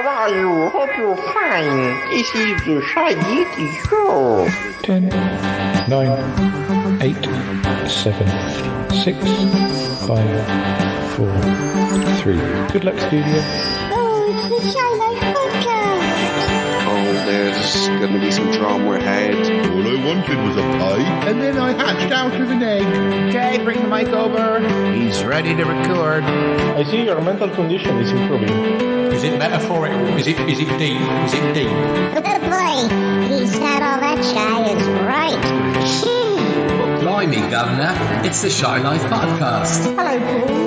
how are you? Hope you're fine. This is the Shindig Show. 10, 9, 8, 7, 6, 5, 4, 3. Good luck, studio. Oh, it's the Shy Life podcast. Oh, there's going to be some drama ahead. All I wanted was a pie, and then I hatched out of an egg. Okay, bring the mic over. He's ready to record. I see your mental condition is improving. Is it metaphorical? Is it deep? Is it deep? Oh boy, he said all that shy is right. Blimey, Governor, it's the Shy Life podcast. Hello, Paul.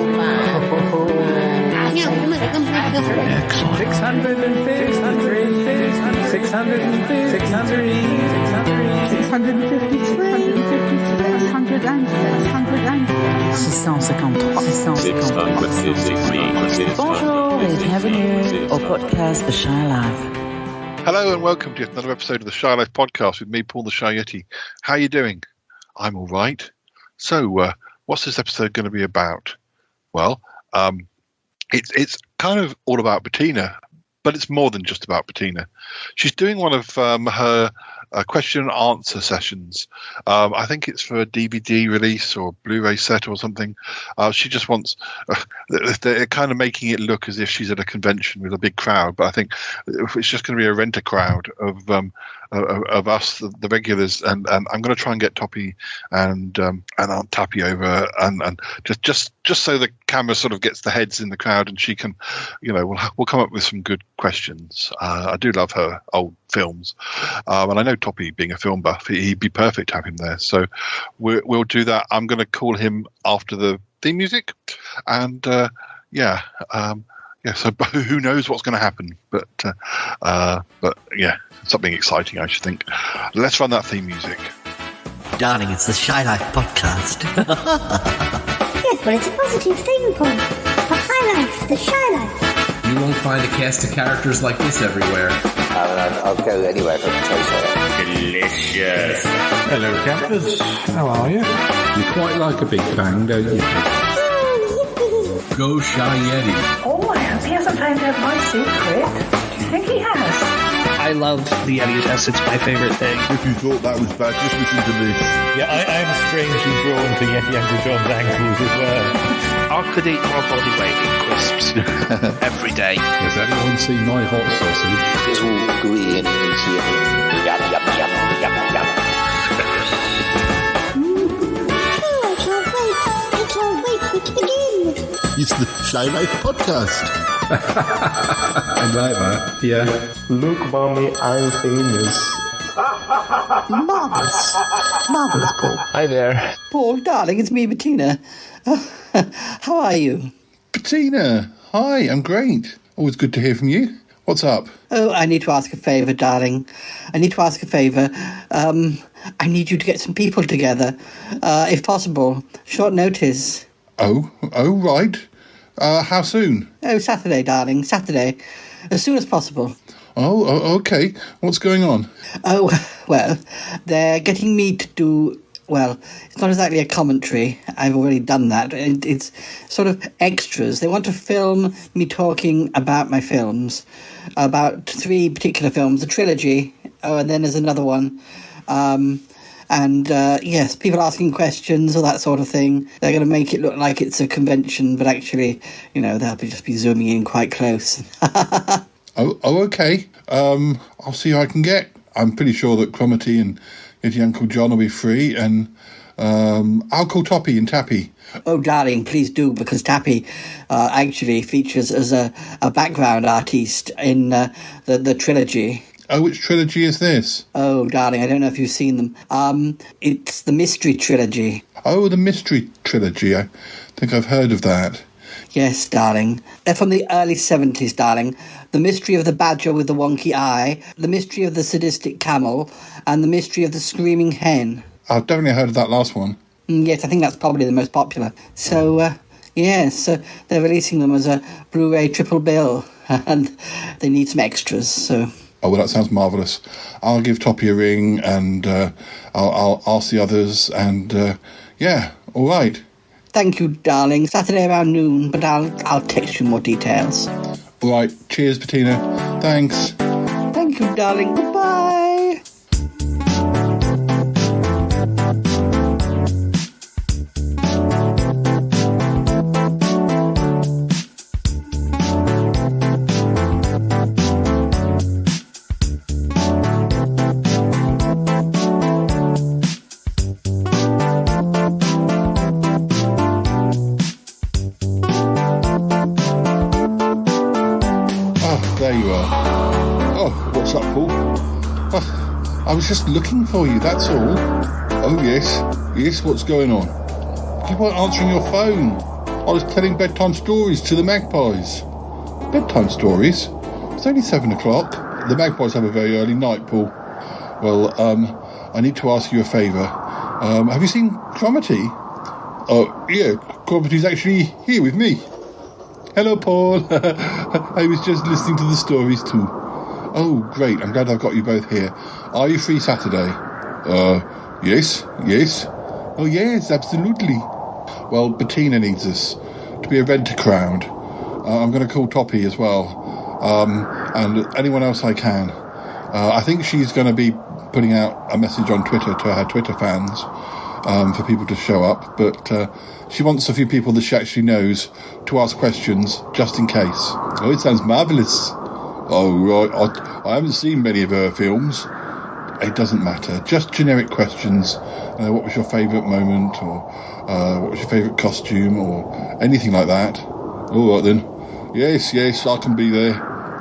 653. Bonjour et bienvenue au podcast The Shy Life. Hello and welcome to another episode of the Shy Life podcast with me, Paul the Shy Yeti. How are you doing? I'm all right. So, what's this episode going to be about? Well, it's kind of all about Bettina, but it's more than just about Bettina. She's doing one of her question and answer sessions. I think it's for a DVD release or Blu-ray set or something. She just wants, they're kind of making it look as if she's at a convention with a big crowd, but I think it's just going to be a renter crowd of us, the regulars, and I'm going to try and get Toppy and Aunt Tappy over, and just so the camera sort of gets the heads in the crowd, and she can, we'll come up with some good questions. I do love her old films, and I know Toppy, being a film buff, he'd be perfect to have him there. So we'll do that. I'm going to call him after the theme music, and so who knows what's going to happen? But yeah, something exciting, I should think. Let's run that theme music. Darling, it's the Shy Life podcast. Yes, but it's a positive thing, Paul. The High Life, the Shy Life. You won't find a cast of characters like this everywhere. I'll go anywhere for potato. Delicious. Hello, campers. How are you? You quite like a big bang, don't you? Go Shy Yeti. Oh, I hope he hasn't found out my secret. Do you think he has? I love the Yeti test. It's my favorite thing. If you thought that was bad, just listen to this. Yeah, I'm strangely drawn to Yeti Uncle John's ankles as well. I could eat my body weight in crisps every day. Has anyone seen my hot sausage? It's all gooey and easy. Yum, yum, yum, yum, yum. Oh, I can't wait for it to begin. It's the Shy Life podcast. I like that. Yeah. Look, Mommy, I'm famous. Marvellous, Paul. Hi there. Paul, darling, it's me, Bettina. How are you? Bettina, hi, I'm great. Always good to hear from you. What's up? Oh, I need to ask a favour, darling. I need you to get some people together, if possible. Short notice. Oh, right. How soon? Oh, Saturday, darling. Saturday. As soon as possible. Oh, okay. What's going on? Oh, well, they're getting me to do... Well, it's not exactly a commentary. I've already done that. It's sort of extras. They want to film me talking about my films, about 3 particular films, a trilogy, and then there's another one. Yes, people asking questions or that sort of thing. They're going to make it look like it's a convention, but actually, they'll just be zooming in quite close. Oh, okay. I'll see who I can get. I'm pretty sure that Cromitty and Yeti Uncle John will be free, and I'll call Toppy and Tappy. Oh, darling, please do, because Tappy actually features as a background artiste in the trilogy. Oh, which trilogy is this? Oh, darling, I don't know if you've seen them. It's the Mystery Trilogy. Oh, the Mystery Trilogy. I think I've heard of that. Yes, darling. They're from the early 70s, darling. The Mystery of the Badger with the Wonky Eye, The Mystery of the Sadistic Camel, and The Mystery of the Screaming Hen. I've definitely heard of that last one. Yes, I think that's probably the most popular. So, yes, they're releasing them as a Blu-ray triple bill, and they need some extras, so... Oh, well, that sounds marvellous. I'll give Toppy a ring, and I'll ask the others, and, yeah, all right. Thank you, darling. Saturday around noon, but I'll text you more details. All right. Cheers, Bettina. Thanks. Thank you, darling. Goodbye. There you are. Oh, what's up, Paul? I was just looking for you, that's all. Oh, yes. Yes, what's going on? You weren't answering your phone. I was telling bedtime stories to the magpies. Bedtime stories? It's only 7 o'clock. The magpies have a very early night, Paul. Well, I need to ask you a favour. Have you seen Cromitty? Yeah, Cromitty's actually here with me. Hello, Paul. I was just listening to the stories too. Oh, great. I'm glad I've got you both here. Are you free Saturday? Yes. Oh, yes, absolutely. Well, Bettina needs us to be a rent a crowd. I'm going to call Toppy as well. And anyone else I can. I think she's going to be putting out a message on Twitter to her Twitter fans for people to show up. But she wants a few people that she actually knows to ask questions just in case. Oh, it sounds marvellous. Oh, right. I haven't seen many of her films. It doesn't matter. Just generic questions. What was your favourite moment, or what was your favourite costume, or anything like that. All right, then. Yes, I can be there.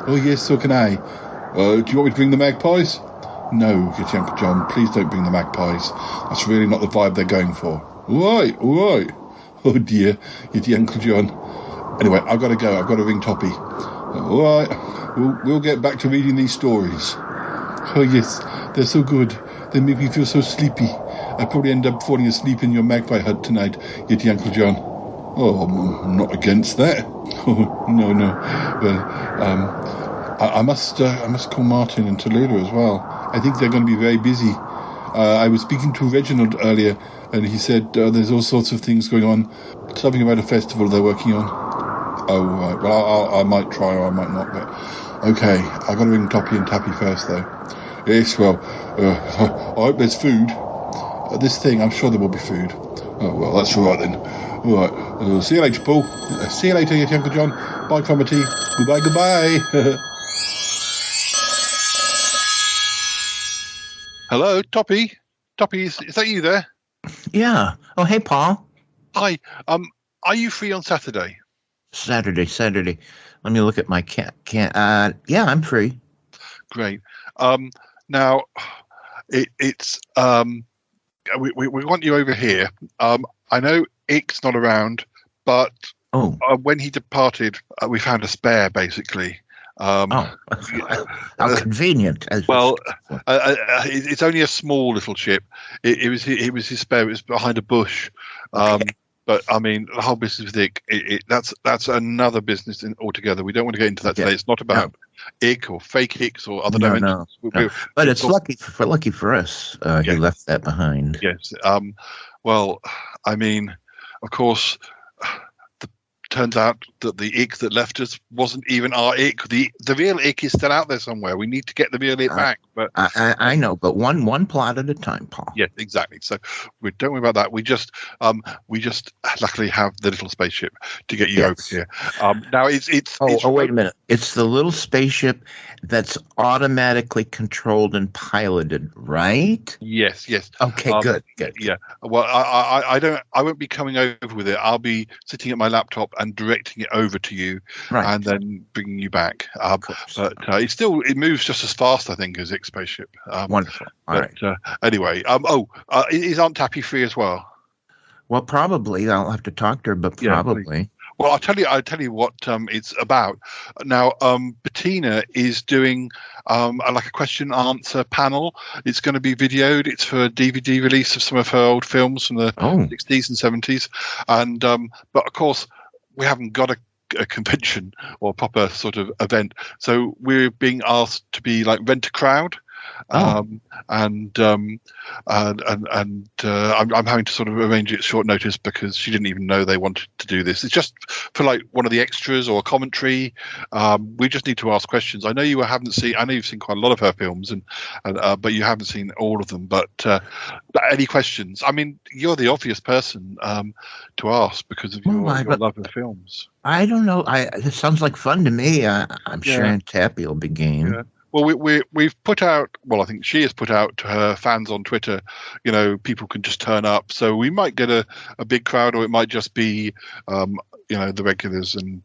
Oh, yes, so can I. Do you want me to bring the magpies? No, Yeti Uncle John, please don't bring the magpies. That's really not the vibe they're going for. All right. Oh, dear, Yeti Uncle John. Anyway, I've got to go. I've got to ring Toppy. All right. We'll get back to reading these stories. Oh, yes, they're so good. They make me feel so sleepy. I'll probably end up falling asleep in your magpie hut tonight, Yeti Uncle John. Oh, I'm not against that. Oh, no. Well, I must call Martin and Tallulah as well. I think they're going to be very busy. I was speaking to Reginald earlier, and he said there's all sorts of things going on. Something about a festival they're working on. Oh, right. Well, I might try or I might not, but... Okay, I've got to ring Toppy and Tappy first, though. Yes, well, I hope there's food. This thing, I'm sure there will be food. Oh, well, that's all right, then. All right. See you later, Paul. See you later, Yeti Uncle John. Bye, Cromitty. Goodbye. Hello, Toppy. Toppy, is that you there? Yeah. Oh, hey, Paul. Hi. Are you free on Saturday? Saturday. Let me look at my yeah, I'm free. Great. Now, it's we want you over here. I know Ick's not around, but when he departed, we found a spare, basically. How convenient. Well, it's only a small little ship. It was his spare. It was behind a bush. Okay. But I mean, the whole business with Ick, that's another business altogether. We don't want to get into that today. It's not about Ick or fake Icks or other dimensions. No. But it's lucky for us. He left that behind. Yes. Well, I mean, of course, turns out that the Ick that left us wasn't even our Ick. The real Ick is still out there somewhere. We need to get the real Ick back. But I know, but one plot at a time, Paul. Yeah, exactly. So we don't worry about that. We just luckily have the little spaceship to get you over here. Now it's wait a minute. It's the little spaceship that's automatically controlled and piloted, right? Yes. Okay, good. Yeah. Well, I won't be coming over with it. I'll be sitting at my laptop and directing it over to you, and then bringing you back. But it moves just as fast, I think, as Ick's spaceship. Wonderful. All right. Anyway, is Aunt Tappy free as well? Well, probably. I'll have to talk to her, but probably. Yeah, well, I'll tell you what it's about. Now, Bettina is doing like a question answer panel. It's going to be videoed. It's for a DVD release of some of her old films from the 60s and 70s. And but of course, we haven't got a convention or a proper sort of event, so we're being asked to be like rent a crowd. I'm having to sort of arrange it at short notice because she didn't even know they wanted to do this. It's just for like one of the extras or a commentary. We just need to ask questions. I know you haven't seen. I know you've seen quite a lot of her films, but you haven't seen all of them. But any questions? I mean, you're the obvious person to ask because of your love of films. I don't know. It sounds like fun to me. I'm sure Aunt Tappy will be game. Yeah. Well, we've put out. Well, I think she has put out to her fans on Twitter. You know, people can just turn up. So we might get a big crowd, or it might just be, the regulars, and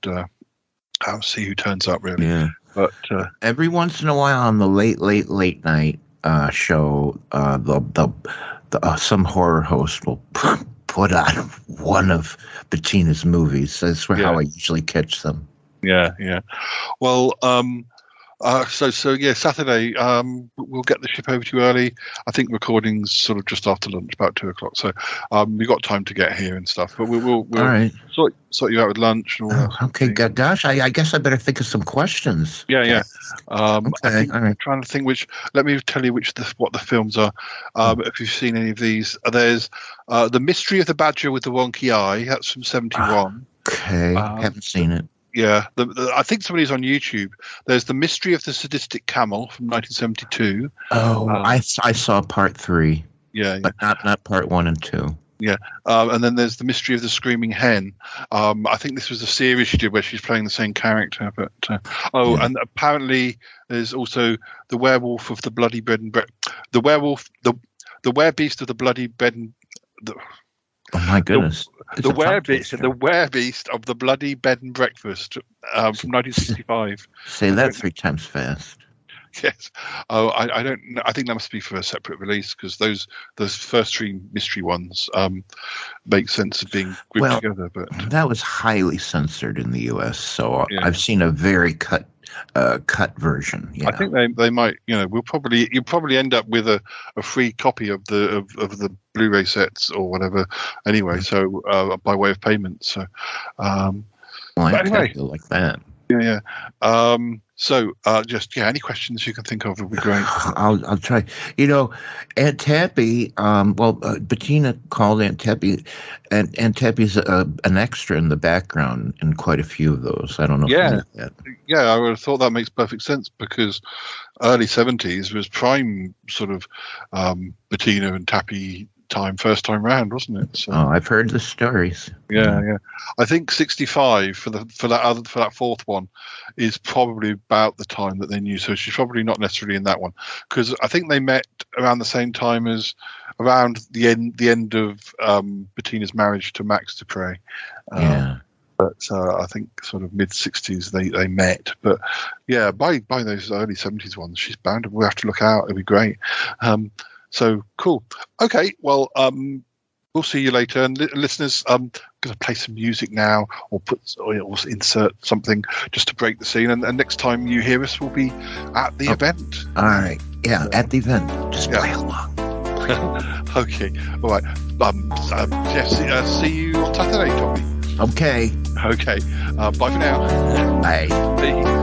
I'll see who turns up. Really. Yeah. But every once in a while on the late night show, some horror host will put on one of Bettina's movies. That's how I usually catch them. Yeah. Well, Saturday, we'll get the ship over to you early. I think recording's sort of just after lunch, about 2:00. So we've got time to get here and stuff. But we'll all right. sort you out with lunch. And all that okay, gosh, I guess I better think of some questions. Yeah. Okay, I'm trying to think let me tell you what the films are. If you've seen any of these, there's The Mystery of the Badger with the Wonky Eye. That's from 1971. Okay, haven't seen it. Yeah, I think somebody's on YouTube. There's The Mystery of the Sadistic Camel from 1972. Oh, I saw part 3. Yeah. But not part 1 and 2. Yeah, and then there's The Mystery of the Screaming Hen. I think this was a series she did where she's playing the same character. But and apparently there's also The Werewolf of the Bloody Bread and the Werebeast of the Bloody Bread and oh my goodness! The Werebeast of the Bloody Bed and Breakfast from 1965. Say that 3 times fast. Yes. Oh, I don't know. I think that must be for a separate release because those first 3 mystery ones make sense of being grouped together. But that was highly censored in the U.S., so I've seen a very cut version. I think they might. You'll probably end up with a free copy of the Blu-ray sets or whatever. Anyway, so by way of payment. So, anyway, like that. Yeah. Any questions you can think of would be great. I'll try. Aunt Tappy. Bettina called Aunt Tappy, and Aunt Tappy's an extra in the background in quite a few of those. I don't know. Yeah, I would have thought that makes perfect sense because early 70s was prime sort of Bettina and Tappy time, first time round, wasn't it? So, I've heard the stories. Yeah. I think 65 for that fourth one is probably about the time that they knew. So she's probably not necessarily in that one because I think they met around the same time as around the end of Bettina's marriage to Max Dupre. But I think sort of mid 60s they met. But yeah, by those early 70s ones, she's bound. We'll have to look out. It'll be great. So cool. Okay, well, we'll see you later. And listeners, I'm going to play some music now, or insert something just to break the scene. And next time you hear us, we'll be at the event. All right. Yeah, at the event. Just play along. Okay. All right. See you on Saturday, Tommy. Okay. Okay. Bye for now. Bye. Bye.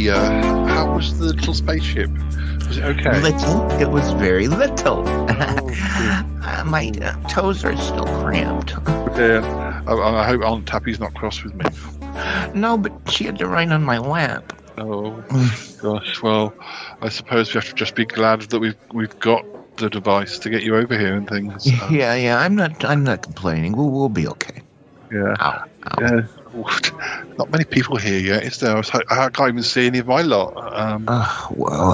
How was the little spaceship? Was it okay? Little? It was very little. My toes are still cramped. Yeah. I hope Aunt Tappy's not cross with me. No, but she had to ride on my lap. Oh, gosh. Well, I suppose we have to just be glad that we've got the device to get you over here and things. Yeah. I'm not complaining. We'll be okay. Yeah. Ow. Yeah. Not many people here yet, is there? I can't even see any of my lot.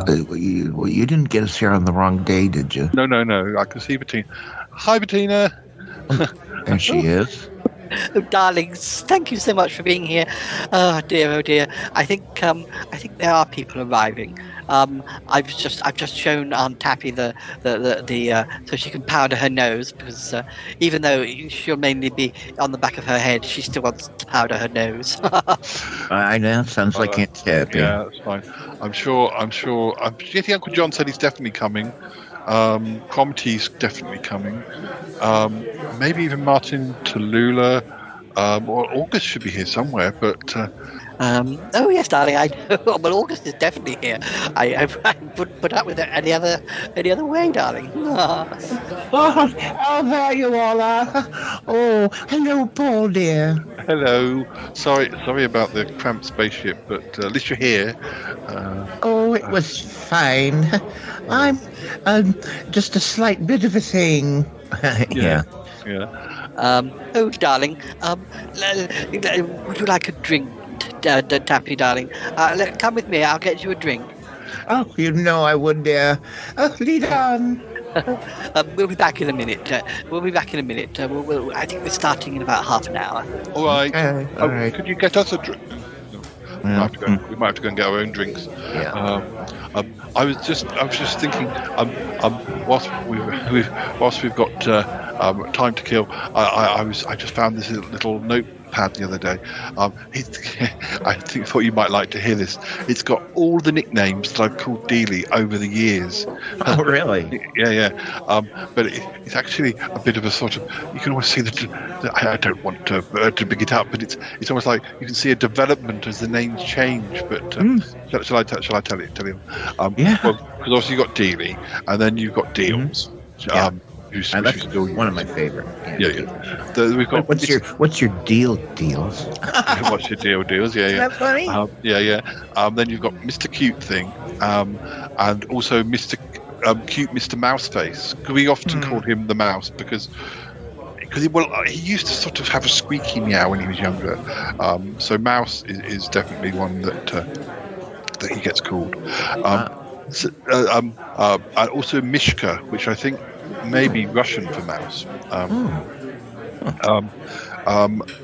You didn't get us here on the wrong day, did you? No. I can see Bettina. Hi, Bettina. And she is? Oh, darlings, thank you so much for being here. Oh dear. I think there are people arriving. I've just shown Aunt Tappy the so she can powder her nose, because even though she'll mainly be on the back of her head, she still wants to powder her nose. I know. Sounds like Aunt Tappy. Yeah, that's fine. I'm sure. I think Uncle John said he's definitely coming. Cromitty's definitely coming. Maybe even Martin Tallulah. Or August should be here somewhere, but. Oh yes, darling. I know. Well, August is definitely here. I wouldn't put up with it any other way, darling. Oh, there you all are. Oh, hello, Paul, dear. Hello. Sorry about the cramped spaceship, but at least you're here. It was fine. I'm just a slight bit of a thing. Yeah. Oh, darling. Would you like a drink, Tappy, darling? Come with me. I'll get you a drink. Oh, you know I would, dear. Lead on. We'll be back in a minute. I think we're starting in about half an hour. All right. All right. Could you get us a drink? We might have to go and get our own drinks. Yeah. I was just thinking. Whilst we've got time to kill, I just found this little notepad the other day. I thought you might like to hear this. It's got all the nicknames that I've called Dealey over the years. Oh, really? Yeah. But it's actually a bit of a sort of. You can almost see I don't want to big it up, but it's almost like you can see a development as the names change. But shall I tell you? Yeah. Well, because obviously you've got Dealey, and then you've got Deals. That's one of my favorite. Yeah. We've got. What's your deals? What's your deals? Yeah. Isn't that funny? Then you've got Mr. Cute Thing, and also Mr. Cute Mr. Mouseface. We often called him the Mouse because he used to sort of have a squeaky meow when he was younger. So Mouse is definitely one that he gets called. And also Mishka, which I think may be Russian for mouse.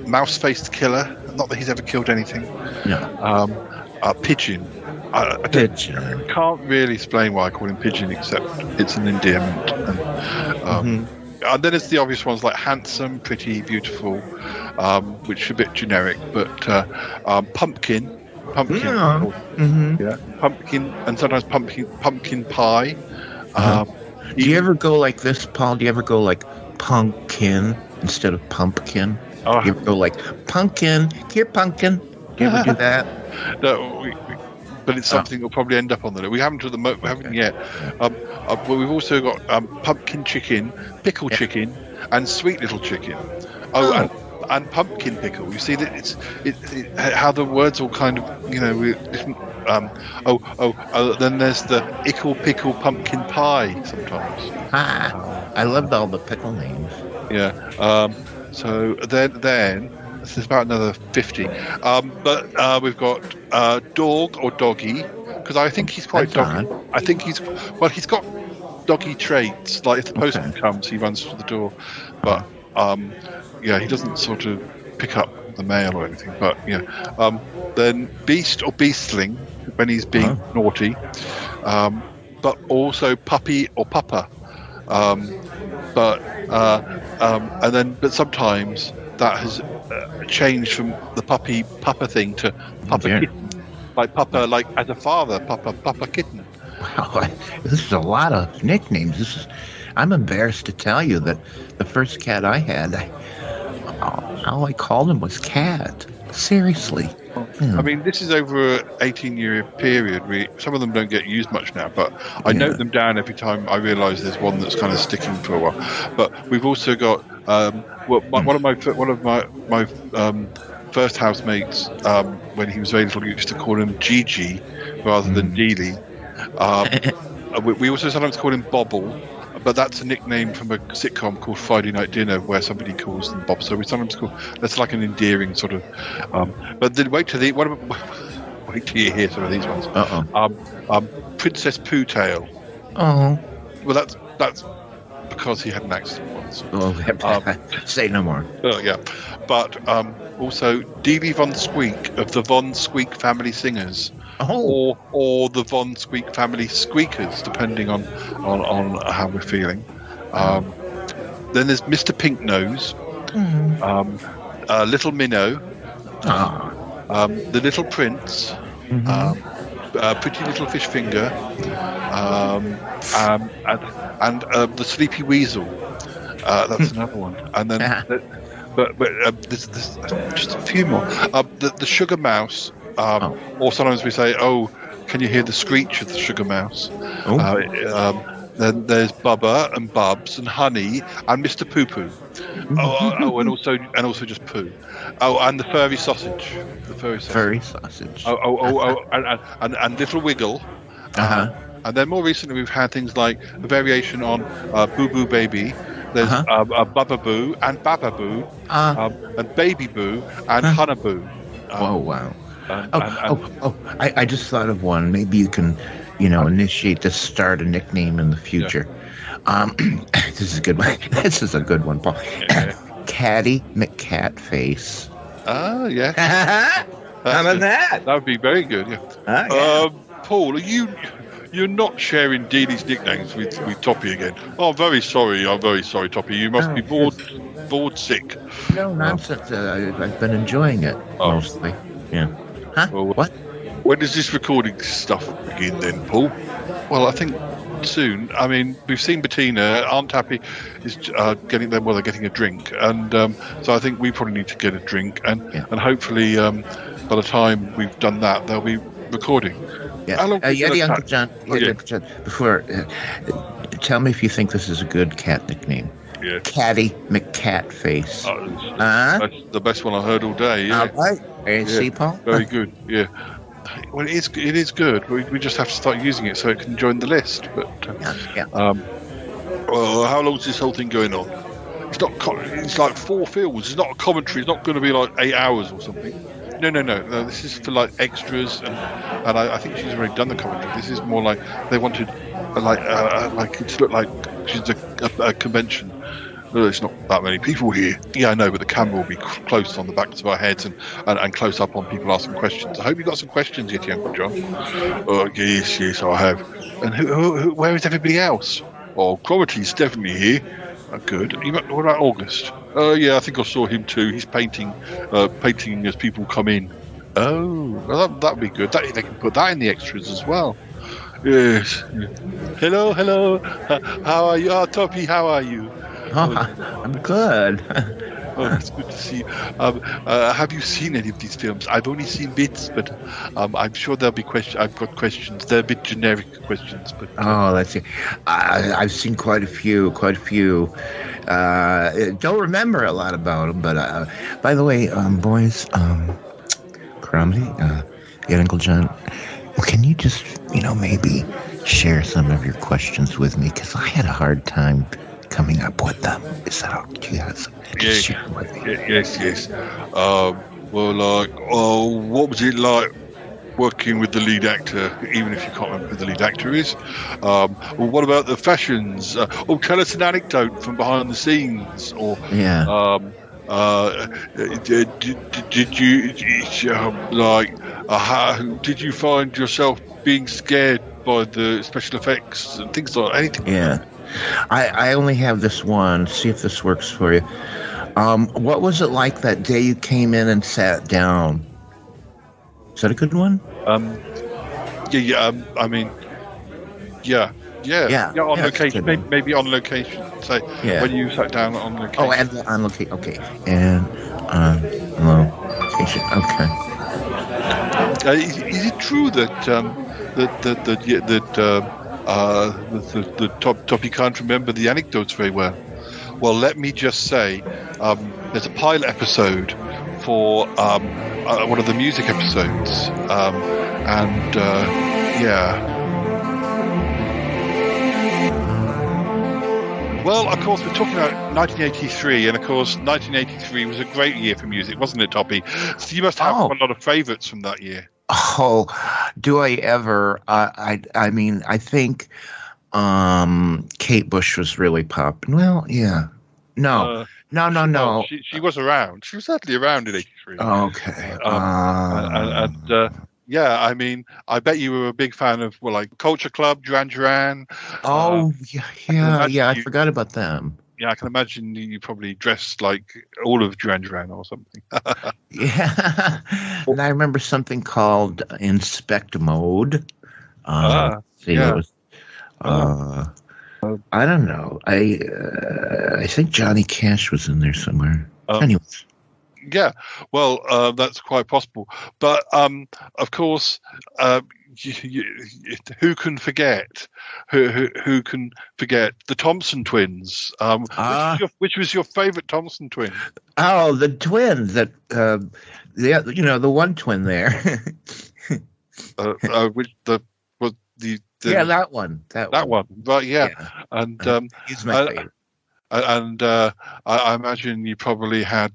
Mouse-faced killer. Not that he's ever killed anything. Yeah. Pigeon. Pigeon. I can't really explain why I call him Pigeon, except it's an endearment. And then it's the obvious ones like handsome, pretty, beautiful, which are a bit generic. But pumpkin. Yeah. Pumpkin, and sometimes pumpkin pie. Do you ever go like this, Paul? Do you ever go like pumpkin instead of pumpkin? Do you ever go like pumpkin? Here, pumpkin. Do you ever do that? No, but it's something that'll probably end up on the list. We haven't yet. But we've also got pumpkin chicken, pickle chicken, and sweet little chicken. And pumpkin pickle. You see that it's how the words all kind of different. Then there's the ickle pickle pumpkin pie sometimes. I loved all the pickle names. Yeah. So then this is about another 50. But we've got dog or doggy, because I think he's quite doggy. I think he's got doggy traits. Like if the postman comes, he runs to the door. But he doesn't sort of pick up the mail or anything. But then beast or beastling when he's being naughty. But also puppy or puppa. But sometimes that has changed from the puppa thing to puppa kitten. Like puppa, like as a father, puppa kitten. Wow, this is a lot of nicknames. I'm embarrassed to tell you that the first cat I had, all I called him was Cat. Seriously. I mean, this is over an 18-year period. Some of them don't get used much now, but I note them down every time I realise there's one that's kind of sticking for a while. But we've also got one of my first housemates, when he was very little, used to call him Gigi rather than Dealey. We also sometimes call him Bobble, but that's a nickname from a sitcom called Friday Night Dinner, where somebody calls them Bob. So we sometimes call that's like an endearing sort of. But then wait till you hear some of these ones. Princess Pooh Tail. Oh. Well, that's because he had an accident Evans. Oh, say no more. Yeah, but also Dealey Von Squeak of the Von Squeak Family Singers, or the Von Squeak Family Squeakers, depending on how we're feeling. Then there's Mr. Pink Nose, Little Minnow, the Little Prince, Pretty Little Fish Finger, and the Sleepy Weasel. That's another one. And then, but there's just a few more. The Sugar Mouse, or sometimes we say, "Oh, can you hear the screech of the Sugar Mouse?" Then there's Bubba and Bubs and Honey and Mr. Poo Poo. And also just Pooh. Oh, and the Furry Sausage. The Furry Sausage. And Little Wiggle. And then more recently we've had things like a variation on Boo Boo Baby. There's Bubba Boo and Baba Boo, and Baby Boo and Hunna Boo. Oh wow! I just thought of one. Maybe you can, initiate to start a nickname in the future. This is a good one. This is a good one, Paul. Caddy McCatface. Oh yeah. How about that? That would be very good. Yeah. Paul, You're not sharing Dealey's nicknames with Toppy again. Oh, I'm very sorry, Toppy. You must be bored sick. No nonsense. I've been enjoying it mostly. Yeah. Huh? Well, what? When does this recording stuff begin then, Paul? Well, I think soon. I mean, we've seen Bettina. Aunt Tappy is getting them. Well, they're getting a drink, and so I think we probably need to get a drink, and hopefully by the time we've done that, they'll be recording. Yeah. Uncle John. Before, tell me if you think this is a good cat nickname. Yeah. Caddy McCatface. That's the best one I heard all day. Yeah. All right. See, Paul? Very good. Yeah. Well, it is good. We just have to start using it so it can join the list. But well, how long is this whole thing going on? It's like 4 films. It's not a commentary. It's not going to be like 8 hours or something. No. This is for like extras, and I think she's already done the commentary. This is more like they wanted like it to look like she's a convention. There's not that many people here. Yeah, I know, but the camera will be close on the backs of our heads and close up on people asking questions. I hope you got some questions yet, Uncle John. Oh, yes, I have. And who where is everybody else? Oh, Cromitty's definitely here. Good. What about August? Yeah, I think I saw him too. He's painting as people come in. Oh, well, that'd be good. They can put that in the extras as well. Yes. Hello. How are you? Oh, Toppy, how are you? I'm good. Oh, it's good to see you. Have you seen any of these films? I've only seen bits, but I'm sure there'll be questions. I've got questions. They're a bit generic questions, but let's see. I've seen quite a few. Don't remember a lot about them, but by the way, boys, Cromley, Uncle John, can you just maybe share some of your questions with me, because I had a hard time coming up with them. Is that all? Do you have something to share with me? Yes. What was it like working with the lead actor, even if you can't remember who the lead actor is? What about the fashions? Tell us an anecdote from behind the scenes. Or did you find yourself being scared by the special effects and things like anything? Yeah. I only have this one. See if this works for you. What was it like that day you came in and sat down? Is that a good one? On location. Maybe on location. Say when you sat down on location. Oh, and on location. Okay, and on location. Okay. Is it true that the Toppy can't remember the anecdotes very well? Well, let me just say, there's a pilot episode for one of the music episodes, Well, of course, we're talking about 1983, and of course, 1983 was a great year for music, wasn't it, Toppy? So you must have a lot of favourites from that year. Oh, do I ever? I mean, I think Kate Bush was really popping. Well, yeah. No. No. Well, she was around. She was certainly around in '83. Okay. Yeah, I mean, I bet you were a big fan of like Culture Club, Duran Duran. I forgot about them. Yeah, I can imagine you probably dressed like all of Duran Duran or something. Yeah. And I remember something called Inspect Mode. I don't know. I think Johnny Cash was in there somewhere. Anyways. Yeah, well, that's quite possible. But of course, who can forget? Who can forget the Thompson twins? Which was your favorite Thompson twin? Oh, the twins that the one twin there. That one. That one. Right, yeah. And he's my favorite. And I imagine you probably had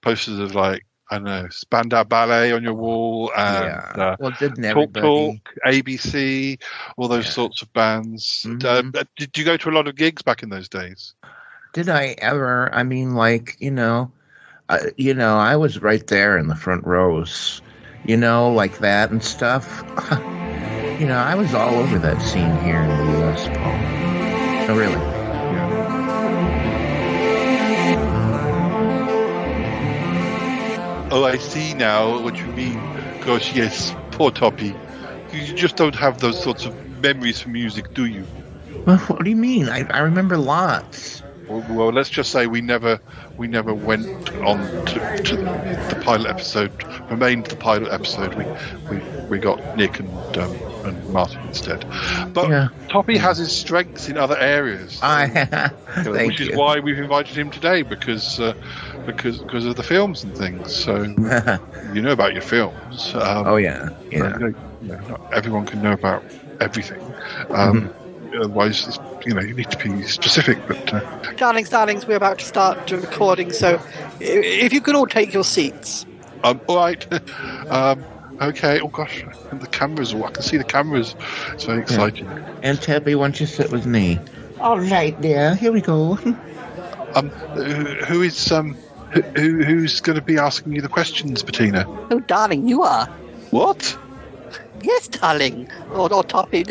posters of like, I don't know, Spandau Ballet on your wall, and didn't Talk, ABC, all those sorts of bands. Mm-hmm. Did you go to a lot of gigs back in those days? Did I ever? I mean, like, I was right there in the front rows, like that and stuff. I was all over that scene here in the U.S., Paul. Oh, really? Oh, I see now what you mean. Gosh, yes, poor Toppy. You just don't have those sorts of memories from music, do you? Well, what do you mean? I remember lots. Well, let's just say we never went on to the pilot episode. Remained the pilot episode. We got Nick and Martin instead. But Toppy has his strengths in other areas, which is why we've invited him today, because of the films and things. So you know about your films. Not everyone can know about everything. Otherwise, you need to be specific. But darlings, we're about to start the recording, so if you could all take your seats. All right. Okay. Oh gosh, and the cameras. I can see the cameras. It's very exciting. And Tabby, why don't you sit with me? All right, dear. Here we go. Who's going to be asking you the questions, Bettina? Oh, darling, you are. What? Yes, darling. Or Toppy.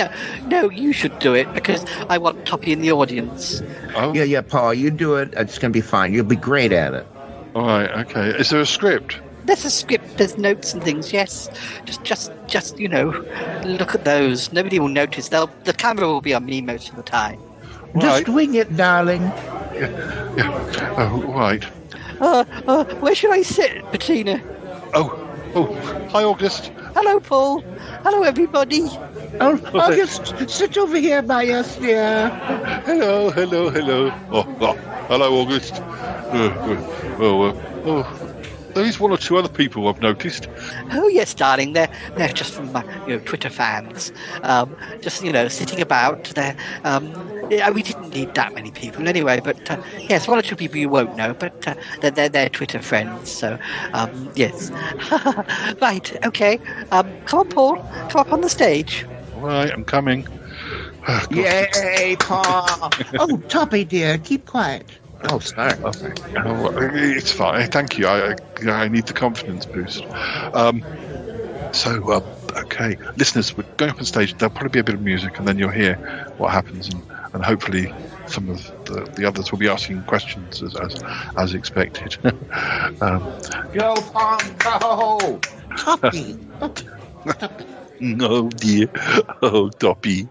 No, you should do it, because I want Toppy in the audience. Oh. Yeah, Paul, you do it. It's going to be fine. You'll be great at it. All right, okay. Is there a script? There's a script. There's notes and things, yes. Just look at those. Nobody will notice. The camera will be on me most of the time. Just wing it, darling. Yeah. Oh, right. Where should I sit, Bettina? Oh. Hi, August. Hello, Paul. Hello, everybody. Oh, August, sit over here by us, dear. Hello. Oh, hello, August. There is one or two other people I've noticed. Oh yes, darling. They're just from my Twitter fans. Just sitting about. We didn't need that many people anyway. But yes, one or two people you won't know. But they're Twitter friends. So yes. Right. Okay. Come on, Paul. Come up on the stage. All right, I'm coming. Oh, yay, Paul. Oh, Toppy dear, keep quiet. Oh, sorry. It's fine. Thank you. I need the confidence boost. Okay, listeners, we're going up on stage. There'll probably be a bit of music, and then you'll hear what happens, and hopefully some of the others will be asking questions as expected. Go, Paul, go! Toppy. Oh dear. Oh, Toppy.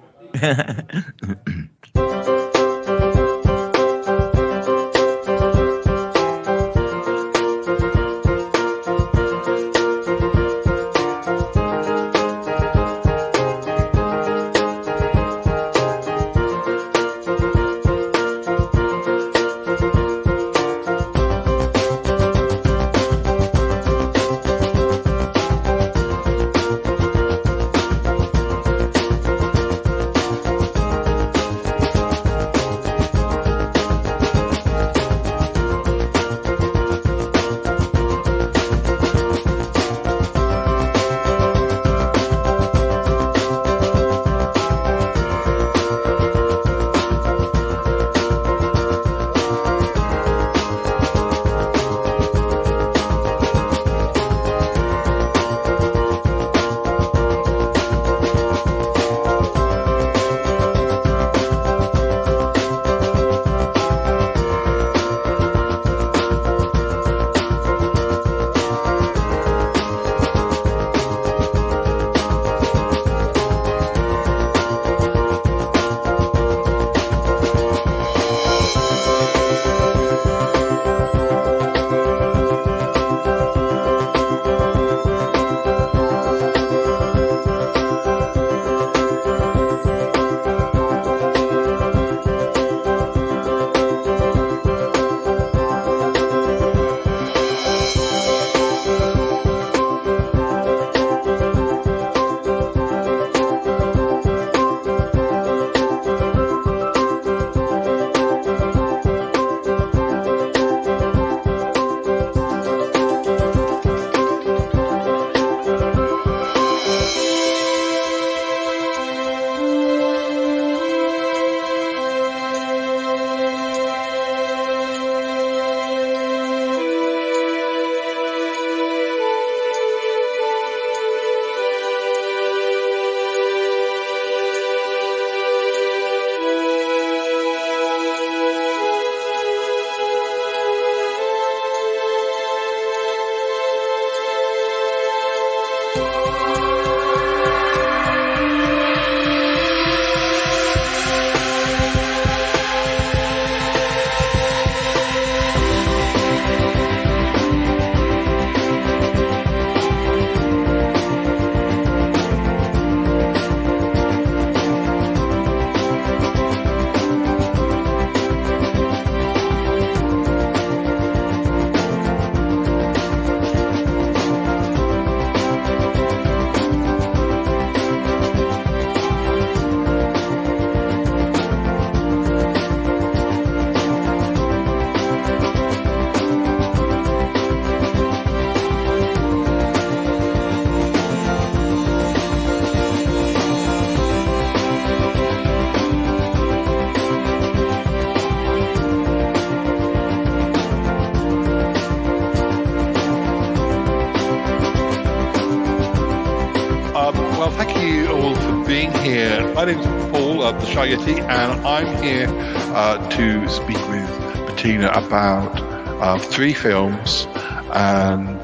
Well, thank you all for being here. My name is Paul of the Shy Yeti, and I'm here to speak with Bettina about 3 films, and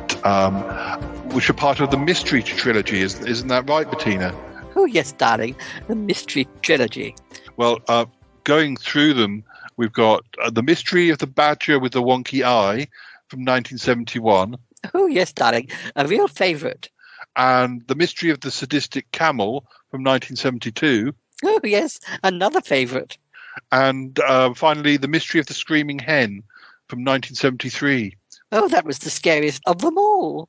which are part of the Mystery Trilogy. Isn't that right, Bettina? Oh, yes, darling. The Mystery Trilogy. Well, going through them, we've got The Mystery of the Badger with the Wonky Eye from 1971. Oh, yes, darling. A real favourite. And The Mystery of the Sadistic Camel from 1972. Oh, yes, another favourite. And finally, The Mystery of the Screaming Hen from 1973. Oh, that was the scariest of them all.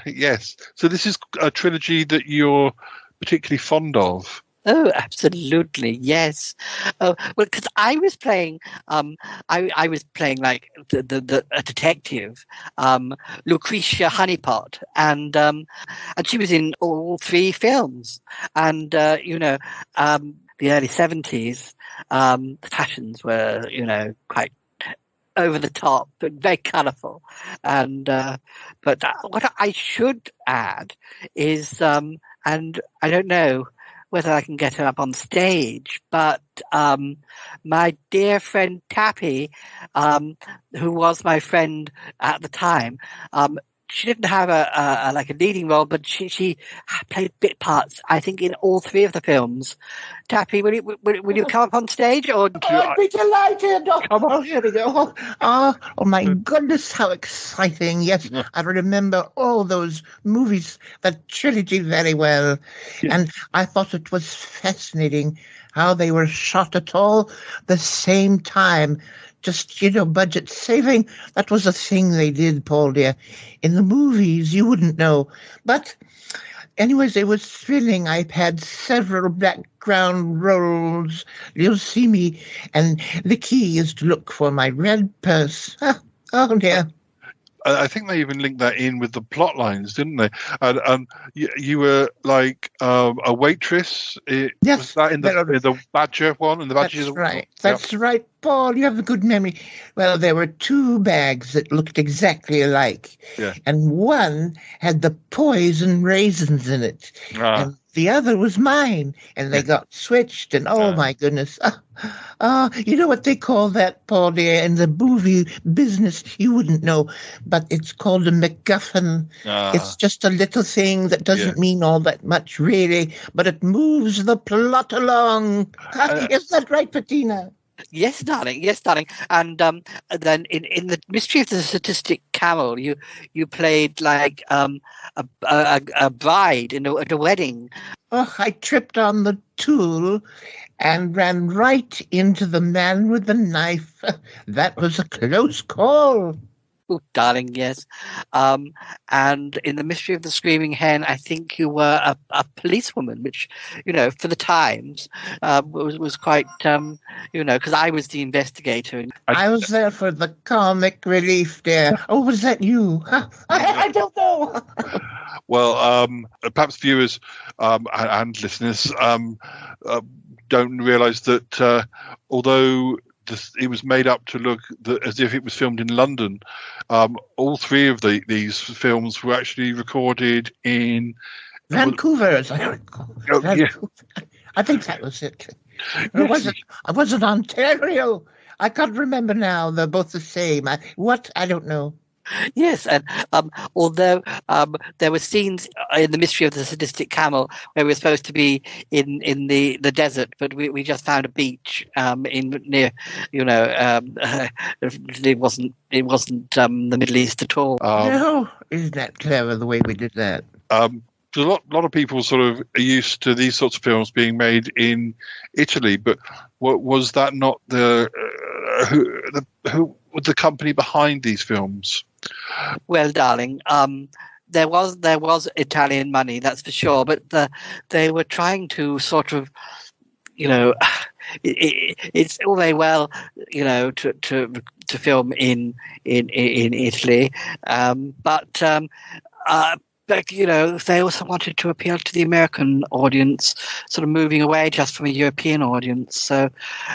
Yes. So this is a trilogy that you're particularly fond of. Oh, absolutely, yes. Oh, well, because I was playing, I was playing like a detective, Lucretia Honeypot, and she was in all 3 films, and the early 70s, the fashions were quite over the top, but very colourful, and but what I should add is, and I don't know whether I can get her up on stage, but my dear friend Tappy, who was my friend at the time, she didn't have a leading role, but she played bit parts, I think, in all 3 of the films. Tappy, will you come up on stage? Or I'd be delighted. Oh, here we go. Oh, my goodness, how exciting. Yes, I remember all those movies, that trilogy very well. Yeah. And I thought it was fascinating how they were shot at all the same time. Just, budget saving. That was a thing they did, Paul dear. In the movies, you wouldn't know. But anyways, it was thrilling. I've had several background roles. You'll see me. And the key is to look for my red purse. Oh, dear. I think they even linked that in with the plot lines, didn't they? And you were like a waitress. Yes, was that in the Badger one? And the Badger. That's right. That's right, Paul. You have a good memory. Well, there were 2 bags that looked exactly alike, and one had the poison raisins in it, and the other was mine, and they got switched. And oh my goodness. You know what they call that, Paul dear, in the movie business? You wouldn't know, but it's called a MacGuffin. It's just a little thing that doesn't mean all that much, really, but it moves the plot along. Is that right, Bettina? Yes, darling. Yes, darling. And then in the Mystery of the Sadistic Camel, you played like a bride at a wedding. Oh, I tripped on the tool and ran right into the man with the knife. That was a close call. Oh, darling, yes. And in the Mystery of the Screaming Hen, I think you were a policewoman, which, for the times, was quite, because I was the investigator. I was there for the comic relief, dear. Oh, was that you? I don't know. Well, perhaps viewers and listeners don't realise that although it was made up to look as if it was filmed in London, all 3 of these films were actually recorded in Vancouver, as I recall. Vancouver. I think that was it. I wasn't Ontario. I can't remember now. They're both the same. I don't know. Yes, and although there were scenes in the Mystery of the Sadistic Camel where we were supposed to be in the desert, but we just found a beach near, it wasn't the Middle East at all. No, isn't that clever the way we did that? A lot of people sort of are used to these sorts of films being made in Italy, but was that not who was the company behind these films? Well, darling, there was Italian money, that's for sure, but they were trying to sort of, it's all very well, to film in Italy, but they also wanted to appeal to the American audience, sort of moving away just from a European audience. So,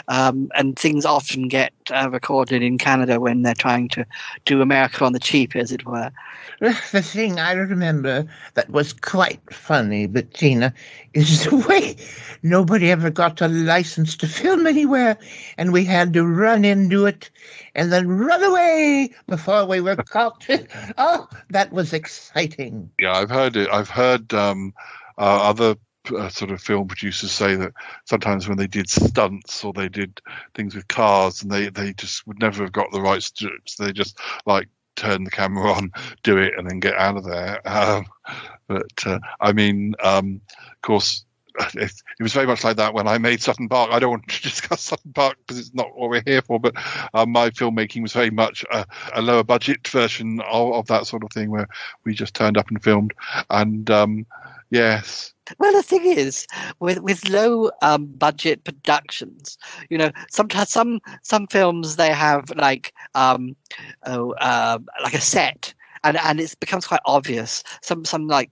and things often get recorded in Canada when they're trying to do America on the cheap, as it were. The thing I remember that was quite funny, Bettina, is the way nobody ever got a license to film anywhere, and we had to run into it and then run away before we were caught. Oh, that was exciting. Yeah, I've heard it. I've heard other sort of film producers say that sometimes when they did stunts or they did things with cars, and they just would never have got the right strips. They just like turn the camera on, do it, and then get out of there. Of course, it was very much like that when I made Sutton Park. I don't want to discuss Sutton Park because it's not what we're here for, but my filmmaking was very much a lower budget version of that sort of thing, where we just turned up and filmed. And yes. Well, the thing is, with low budget productions, sometimes some films, they have like a set, and it becomes quite obvious. Some like,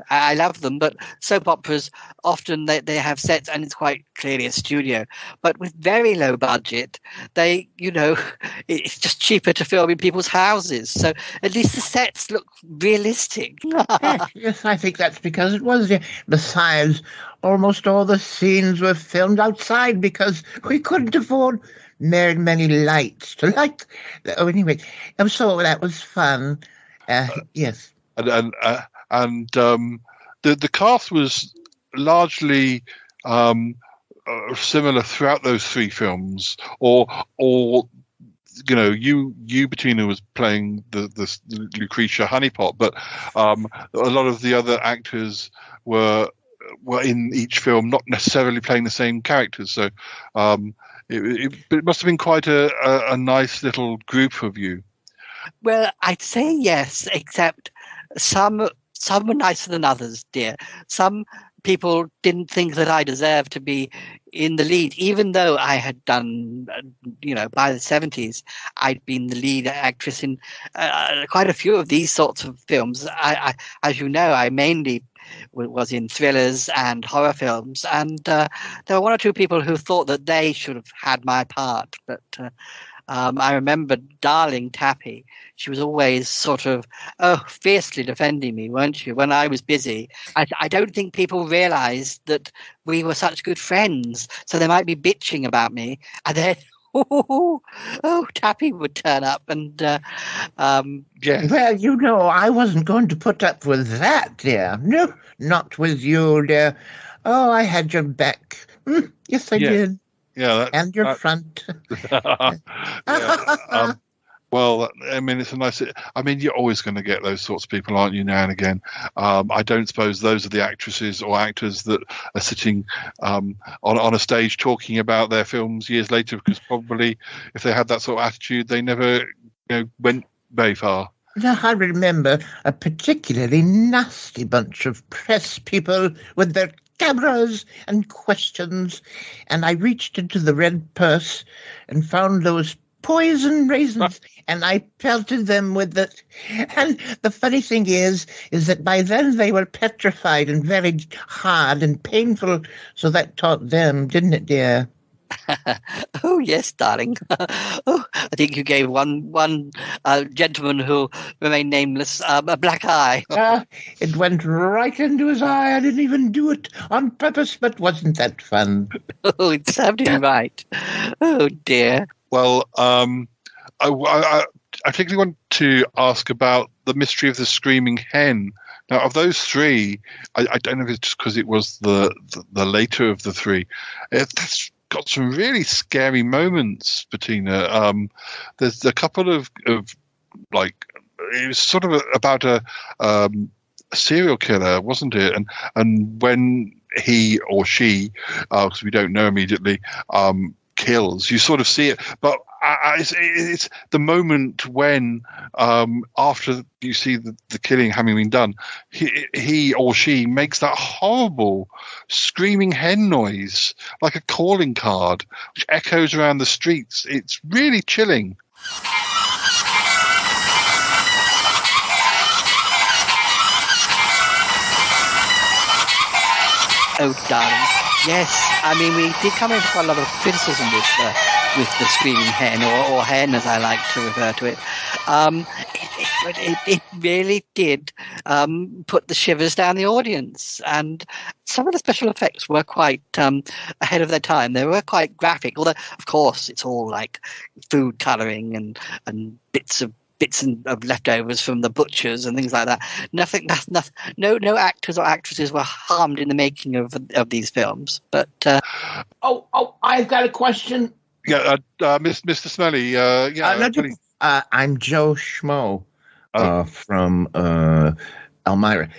I love them, but soap operas often they have sets and it's quite clearly a studio. But with very low budget, they it's just cheaper to film in people's houses. So at least the sets look realistic. Yes, I think that's because it was. Besides, almost all the scenes were filmed outside because we couldn't afford very many lights to light. Oh, anyway, so that was fun. Yes. And the cast was largely similar throughout those three films, or you Bettina was playing the Lucretia Honeypot, but a lot of the other actors were in each film not necessarily playing the same characters. So it must have been quite a nice little group of you. Well, I'd say yes, except some were nicer than others, dear. Some people didn't think that I deserved to be in the lead, even though I had done, by the 70s, I'd been the lead actress in quite a few of these sorts of films. I as you know, I mainly was in thrillers and horror films, and there were one or two people who thought that they should have had my part, but I remember darling Tappy. She was always sort of, fiercely defending me, weren't she, when I was busy. I don't think people realised that we were such good friends, so they might be bitching about me, and then, Tappy would turn up, and, yeah. Well, I wasn't going to put up with that, dear. No, not with you, dear. Oh, I had your back. Yes, I did. Yeah, and your front. Well, I mean, it's a nice. I mean, you're always going to get those sorts of people, aren't you? Now and again. I don't suppose those are the actresses or actors that are sitting on a stage talking about their films years later, because probably if they had that sort of attitude, they never went very far. Now, I remember a particularly nasty bunch of press people with their cameras and questions, and I reached into the red purse and found those poison raisins, and I pelted them with it. And the funny thing is that by then they were petrified and very hard and painful, so that taught them, didn't it, dear? Oh, yes, darling. I think you gave one gentleman who remained nameless a black eye. It went right into his eye. I didn't even do it on purpose, but wasn't that fun? Oh, it served him right. Oh, dear. Well, I particularly want to ask about the mystery of the screaming hen. Now, of those three, I don't know if it's just because it was the later of the three. That's got some really scary moments, Bettina. There's a couple of like, it was sort of about a serial killer, wasn't it? And when he or she, because we don't know immediately, kills, you sort of see it, but it's the moment when after you see the killing having been done, he or she makes that horrible screaming hen noise like a calling card, which echoes around the streets. It's really chilling. Oh, darling. Yes, I mean, we did come into quite a lot of criticism with the screaming hen, or hen as I like to refer to it. It really did put the shivers down the audience, and some of the special effects were quite ahead of their time. They were quite graphic, although, of course, it's all like food colouring and bits of leftovers from the butchers and things like that. No actors or actresses were harmed in the making of these films. But I've got a question. Yeah, Mr. Smelly. I'm Joe Schmo from Elmira.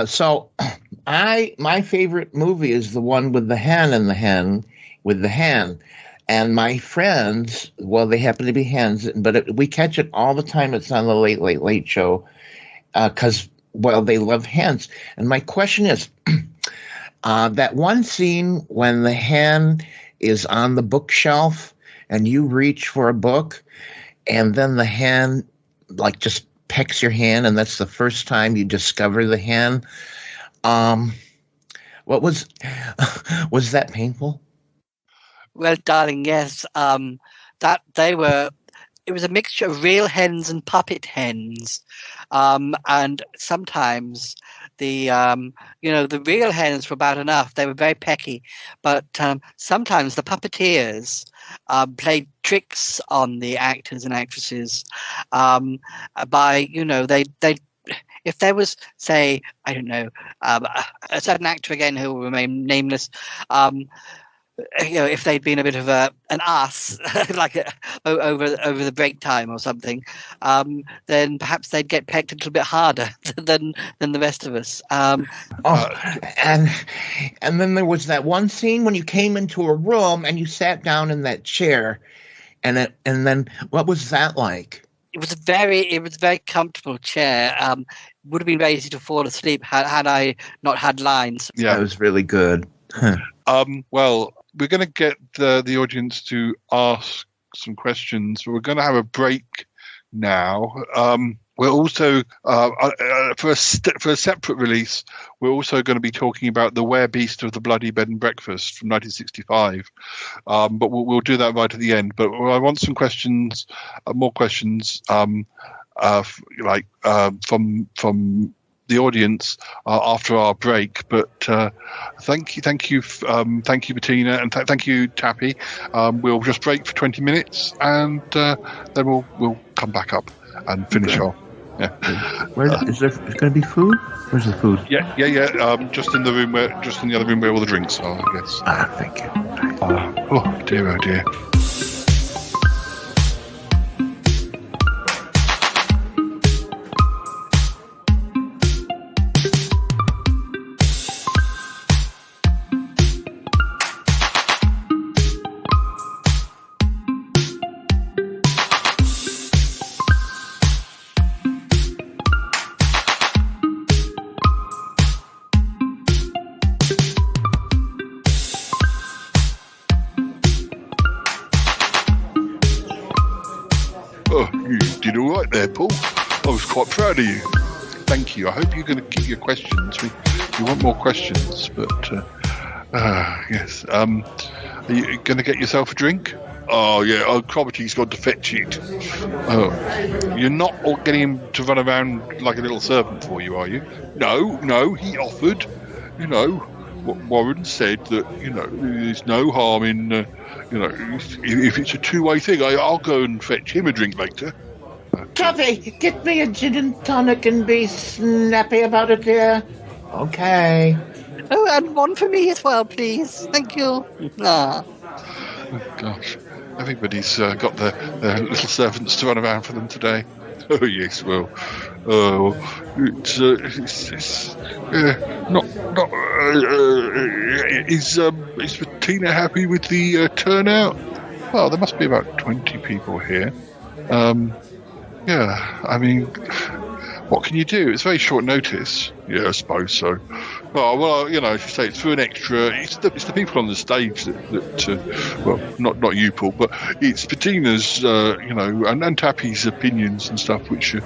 So my favorite movie is the one with the hen and the hen with the hen. And my friends, well, they happen to be hens, but we catch it all the time. It's on the Late, Late, Late show because, well, they love hens. And my question is, that one scene when the hen is on the bookshelf and you reach for a book and then the hen, like, just pecks your hand and that's the first time you discover the hen. Was that painful? Well, darling, yes. It was a mixture of real hens and puppet hens, and sometimes the real hens were bad enough. They were very pecky, but sometimes the puppeteers played tricks on the actors and actresses by they. If there was, say, I don't know, a certain actor again who will remain nameless. If they'd been a bit of an ass, like over the break time or something, then perhaps they'd get pecked a little bit harder than the rest of us. And then there was that one scene when you came into a room and you sat down in that chair, and then what was that like? It was a very comfortable chair. Would have been very easy to fall asleep had I not had lines. Yeah, it was really good. Well, we're going to get the audience to ask some questions, but we're going to have a break now. We're also for a separate release. We're also going to be talking about the Werebeast of the Bloody Bed and Breakfast from 1965. But we'll do that right at the end. But I want some questions, more questions, from the audience after our break. But thank you, Bettina, and thank you, Tappy. We'll just break for 20 minutes, and then we'll come back up and finish off. Yeah. Is there going to be food? Where's the food? Yeah. Just in the other room where all the drinks are, I guess. Thank you. Oh dear. There, Paul. I was quite proud of you. Thank you. I hope you're going to keep your questions. We want more questions, but yes. Are you going to get yourself a drink? Oh yeah. Oh, Cromitty's gone to fetch it. Oh, you're not getting him to run around like a little servant for you, are you? No. He offered. What Warren said that there's no harm in. If it's a two-way thing, I'll go and fetch him a drink later. Tuffy, get me a gin and tonic and be snappy about it, dear. Okay. Oh, and one for me as well, please. Thank you. Oh, gosh. Everybody's got their little servants to run around for them today. Oh, yes, well. Is Bettina happy with the turnout? Well, there must be about 20 people here. Yeah, I mean, what can you do? It's very short notice. Yeah, I suppose so. Oh, well, as you say, it's for an extra. It's the people on the stage that well, not you, Paul, but it's Bettina's, and Tappy's opinions and stuff, which are,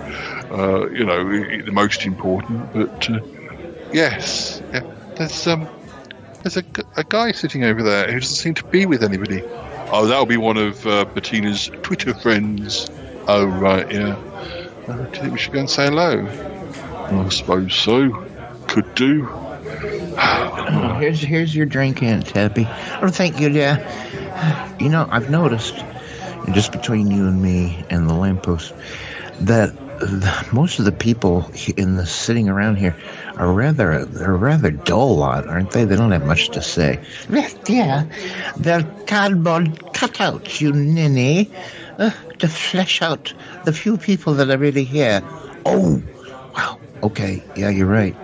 the most important. But Yes. Yeah. There's a guy sitting over there who doesn't seem to be with anybody. Oh, that'll be one of Bettina's Twitter friends. Oh, right, yeah. Do you think we should go and say hello? I suppose so. Could do. Here's your drink, Aunt Tabby. Oh, thank you, dear. You know, I've noticed, just between you and me and the lamppost, that most of the people sitting around here are rather dull lot, aren't they? They don't have much to say. Yeah, they're cardboard cutouts, you ninny, to flesh out the few people that are really here. Oh, wow. Okay, yeah, you're right.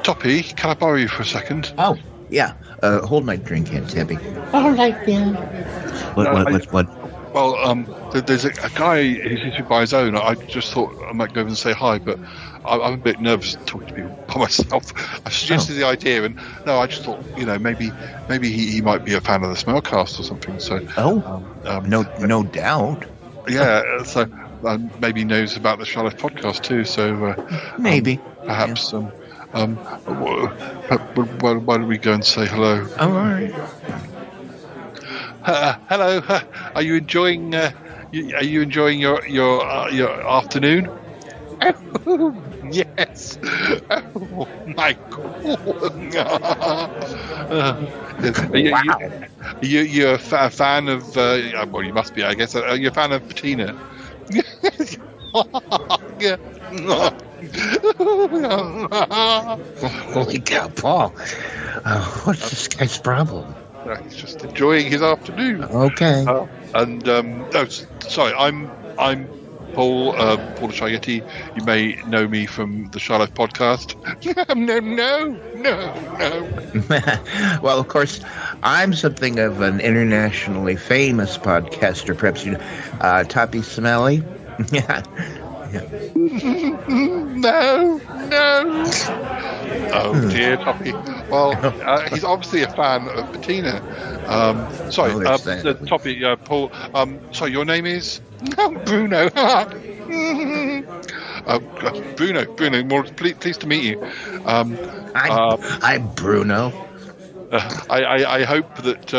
Toppy, can I borrow you for a second? Oh, yeah. Hold my drink, Aunt Tabby. All right, yeah. What? Well, there's a guy who's sitting by his own. I just thought I might go over and say hi, but I'm a bit nervous talking to people by myself. I suggested the idea, and I just thought, maybe he might be a fan of the Smellcast or something. So, no doubt. Yeah, so maybe he knows about the Charlotte podcast too. So maybe, perhaps. Why don't we go and say hello? All right. Hello. Are you enjoying? Your afternoon? Yes. Oh my God. You're a fan of? Well, you must be, I guess. You're a fan of Bettina. Yeah. Holy cow, Paul! What's this guy's problem? He's just enjoying his afternoon. Okay. Sorry, I'm Paul the Shy-Yeti. You may know me from the Shy Life podcast. No. Well, of course, I'm something of an internationally famous podcaster. Perhaps you know, Toppy Smelly. Yeah. No. Oh dear, Toppy. Well, he's obviously a fan of Bettina. Toppy, Paul. Sorry, your name is Bruno. Bruno. More pleased to meet you. I'm Bruno. I hope that.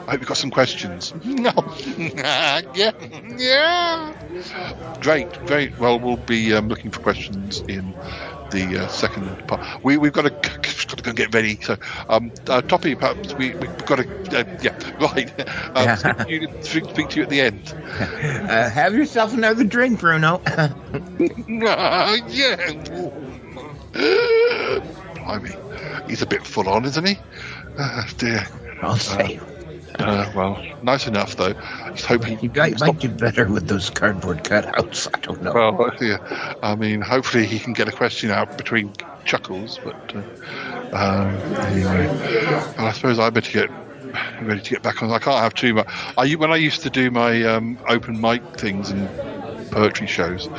I hope you've got some questions. Yeah. Great. Well, we'll be looking for questions in the second part. We've got to go and get ready. So, Toppy, perhaps we've got to. Right. Speak to you at the end. Have yourself another drink, Bruno. Yeah. Blimey, he's a bit full on, isn't he? Dear. I'll say. Well, nice enough though. Just hoping you might do better with those cardboard cutouts. I don't know. Well, yeah. I mean, hopefully he can get a question out between chuckles. But anyway, well, I suppose I better get ready to get back on. I can't have too much. When I used to do my open mic things and poetry shows,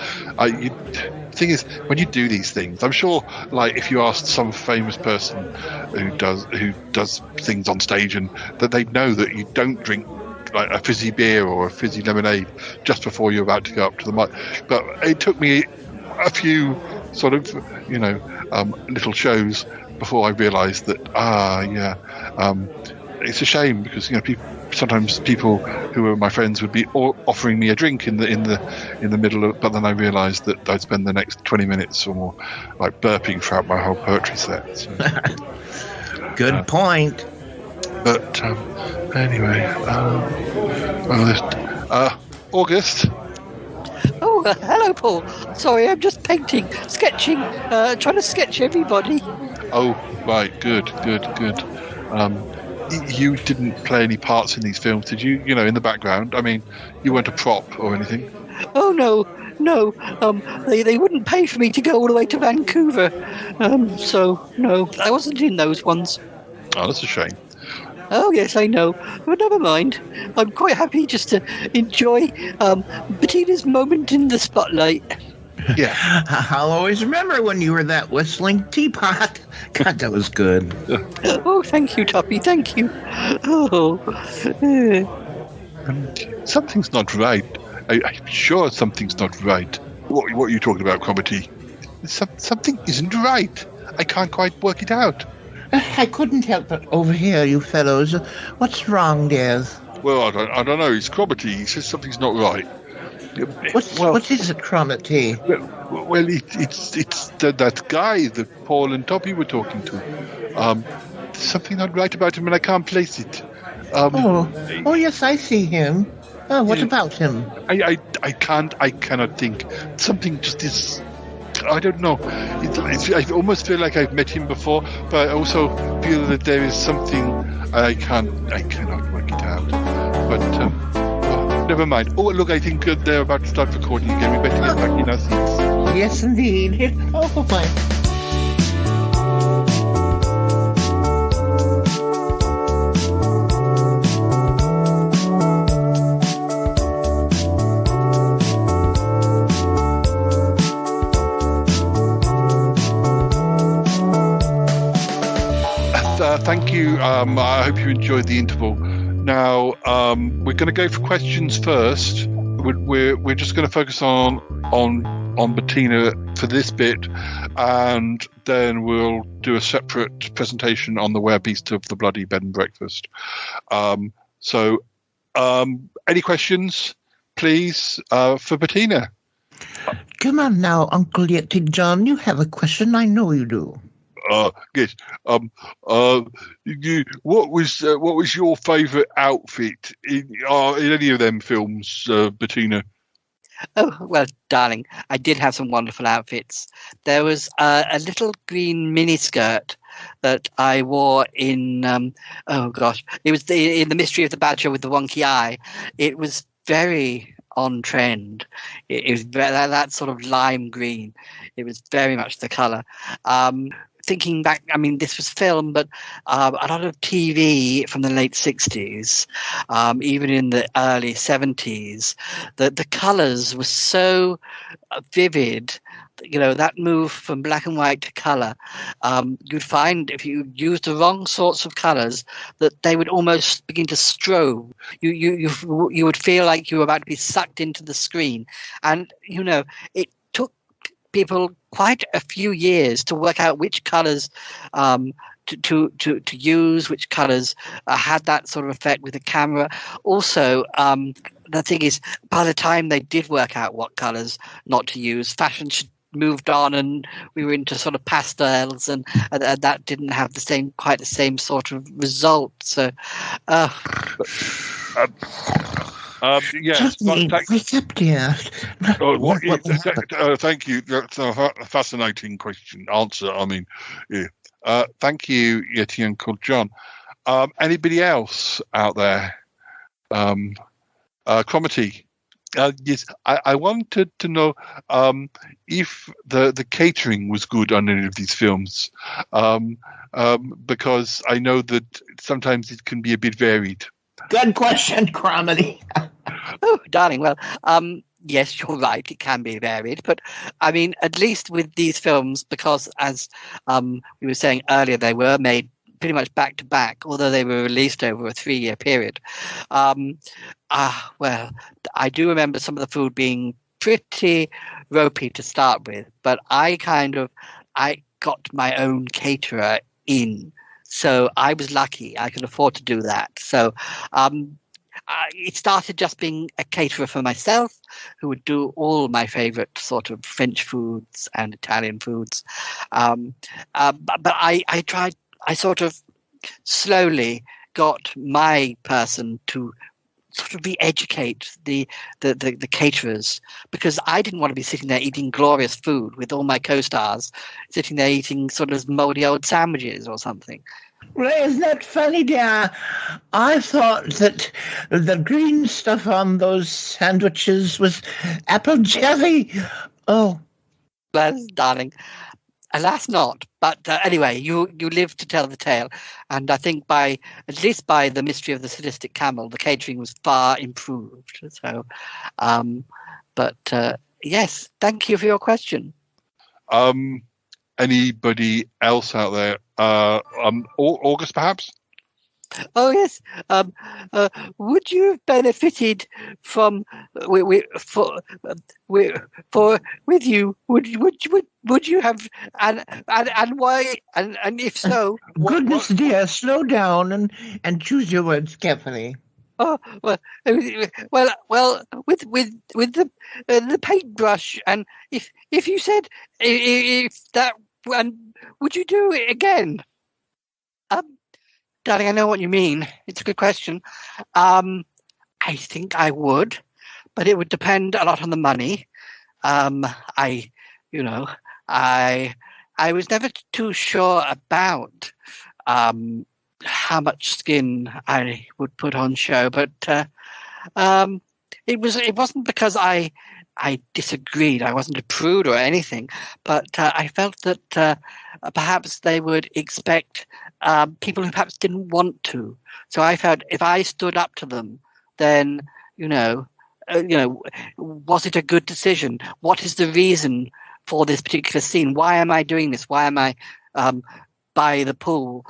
thing is, when you do these things, I'm sure, like, if you asked some famous person who does things on stage, and that they know that you don't drink like a fizzy beer or a fizzy lemonade just before you're about to go up to the mic. But it took me a few sort of, little shows before I realised that, it's a shame because sometimes people who are my friends would be offering me a drink in the middle of, but then I realised that I'd spend the next 20 minutes or more like burping throughout my whole poetry set. So. Good point. But anyway, August. Oh, hello, Paul. Sorry, I'm just painting, sketching, trying to sketch everybody. Oh, right, good. You didn't play any parts in these films, did you? In the background. I mean, you weren't a prop or anything. Oh no. They wouldn't pay for me to go all the way to Vancouver. So no, I wasn't in those ones. Oh, that's a shame. Oh yes, I know, but never mind. I'm quite happy just to enjoy Bettina's moment in the spotlight. Yeah. I'll always remember when you were that whistling teapot. God, that was good. Oh, thank you, Toppy. Thank you. Oh. Something's not right. I'm sure something's not right. What are you talking about, Cromitty? Something isn't right. I can't quite work it out. I couldn't help but overhear you fellows. What's wrong, dears? Well, I don't know. It's Cromitty. He says something's not right. What is it, Cromitty? Well, it's that guy that Paul and Toby were talking to. There's something not right about him, and I can't place it. Oh, yes, I see him. Oh, what about him? I cannot think. Something just is. I don't know. I almost feel like I've met him before, but I also feel that there is something I cannot work it out. But never mind. Oh, look, I think they're about to start recording again. We better get back in our seats. Yes, indeed. Oh, my. Thank you. I hope you enjoyed the interval. Now we're going to go for questions first. We're just going to focus on Bettina for this bit, and then we'll do a separate presentation on the Were Beast of the Bloody Bed and Breakfast. So, any questions, please, for Bettina? Come on now, Uncle Yeti John. You have a question. I know you do. Yes. What was your favourite outfit in any of them films, Bettina? Oh, well, darling, I did have some wonderful outfits. There was a little green miniskirt that I wore in, it was in The Mystery of the Badger with the Wonky Eye. It was very on trend. It was that sort of lime green. It was very much the colour. Thinking back, I mean, this was film, but a lot of TV from the late 60s, even in the early 70s, the colours were so vivid. You know, that move from black and white to colour, you'd find if you used the wrong sorts of colours that they would almost begin to strobe. You would feel like you were about to be sucked into the screen. And, you know, it took people quite a few years to work out which colours to use, which colours had that sort of effect with the camera. Also, the thing is, by the time they did work out what colours not to use, fashion moved on, and we were into sort of pastels, and that didn't have quite the same sort of result. So, yes. Thank you. That's a fascinating answer. I mean, yeah. Thank you, Yeti Uncle John. Anybody else out there? Cromitty. Yes, I wanted to know if the catering was good on any of these films, because I know that sometimes it can be a bit varied. Good question, Cromitty. Oh, darling. Well, yes, you're right. It can be varied, but I mean, at least with these films, because as we were saying earlier, they were made pretty much back to back, although they were released over a 3-year period. Well, I do remember some of the food being pretty ropey to start with, but I got my own caterer in. So I was lucky. I could afford to do that. So it started just being a caterer for myself who would do all my favorite sort of French foods and Italian foods. But I sort of slowly got my person to sort of re-educate the caterers, because I didn't want to be sitting there eating glorious food with all my co-stars sitting there eating sort of moldy old sandwiches or something. Well, isn't that funny, dear? I thought that the green stuff on those sandwiches was apple jelly. Oh. Well, darling, alas not. But anyway, you live to tell the tale. And I think at least by The Mystery of the Sadistic Camel, the catering was far improved. So, yes, thank you for your question. Anybody else out there? August, perhaps? Oh yes. Would you have benefited from with you? Would you have and why? And if so, Goodness dear, slow down and choose your words carefully. oh well. With the paintbrush, and if you said if that, and would you do it again? Darling, I know what you mean. It's a good question. I think I would, but it would depend a lot on the money. I was never too sure about how much skin I would put on show, but it wasn't because I disagreed. I wasn't a prude or anything, but I felt that perhaps they would expect people who perhaps didn't want to. So I felt if I stood up to them, then was it a good decision? What is the reason for this particular scene? Why am I doing this? Why am I by the pool?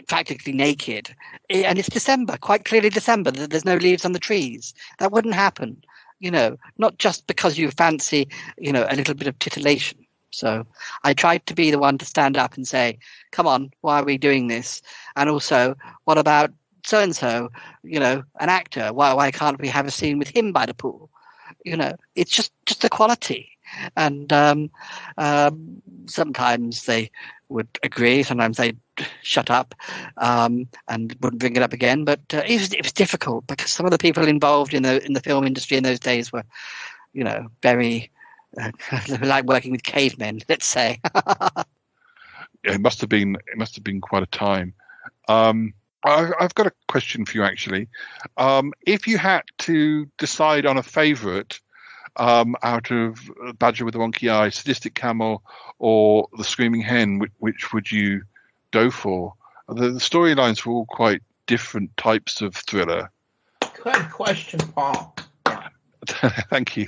Practically naked, and it's December, quite clearly December. There's no leaves on the trees. That wouldn't happen, not just because you fancy, a little bit of titillation. So I tried to be the one to stand up and say, come on, why are we doing this? And also, what about so-and-so, an actor? Why can't we have a scene with him by the pool? It's just equality. And sometimes they would agree, sometimes they'd shut up and wouldn't bring it up again. But it was difficult because some of the people involved in the film industry in those days were, very like working with cavemen, let's say. It must have been quite a time. I've got a question for you, actually. If you had to decide on a favourite out of Badger with the Wonky Eye, Sadistic Camel, or The Screaming Hen, which would you go for? The storylines were all quite different types of thriller. Good question, Paul. Thank you.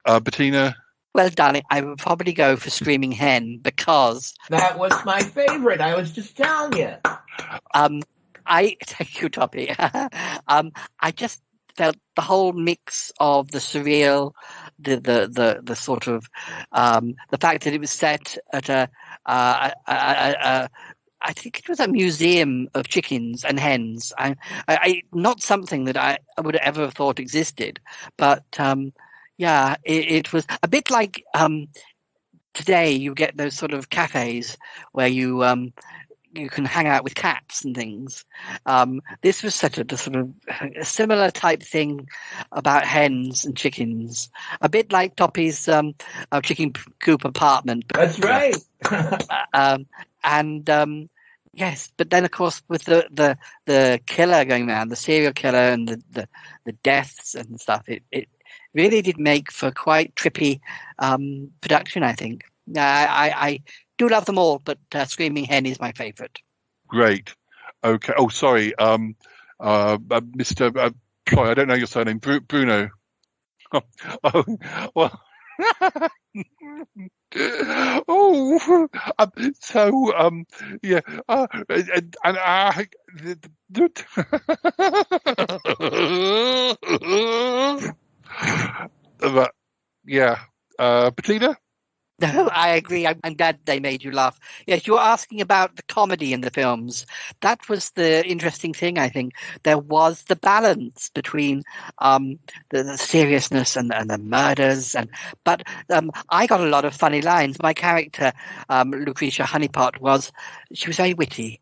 Bettina? Well, darling, I would probably go for Screaming Hen because that was my favorite. I was just telling you. Thank you, Toppy. I just felt the whole mix of the surreal, the sort of the fact that it was set at I think it was a museum of chickens and hens. I not something that I would ever have thought existed, but it was a bit like today you get those sort of cafes where you can hang out with cats and things. This was set at a sort of a similar type thing about hens and chickens, a bit like Toppy's chicken coop apartment. That's right. Yes, but then of course with the killer going around, the serial killer and the deaths and stuff, it really did make for quite trippy production, I think. I do love them all, but Screaming Hen is my favourite. Great. Okay. Oh, sorry. Mr. Sorry, I don't know your surname. Bruno. Oh, well. Yeah. But yeah. Bettina? No, I agree. I'm glad they made you laugh. Yes, you were asking about the comedy in the films. That was the interesting thing, I think. There was the balance between the seriousness and the murders. But I got a lot of funny lines. My character, Lucretia Honeypot, she was very witty.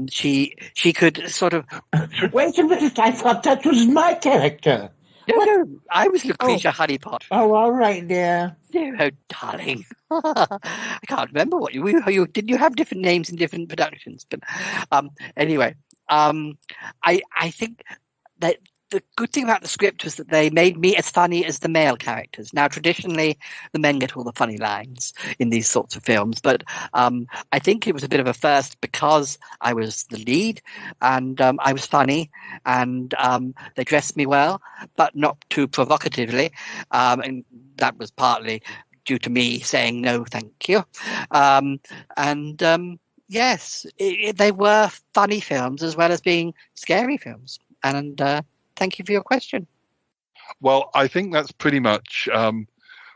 She could sort of... Wait a minute, I thought that was my character. No, I was Lucretia Honeypot. Oh, all right, dear. Oh, darling. I can't remember what you did. You have different names in different productions, but anyway, I think that the good thing about the script was that they made me as funny as the male characters. Now, traditionally, the men get all the funny lines in these sorts of films, but I think it was a bit of a first because I was the lead and I was funny and they dressed me well, but not too provocatively. And that was partly due to me saying no, thank you. Yes, they were funny films as well as being scary films. And thank you for your question. Well, I think that's pretty much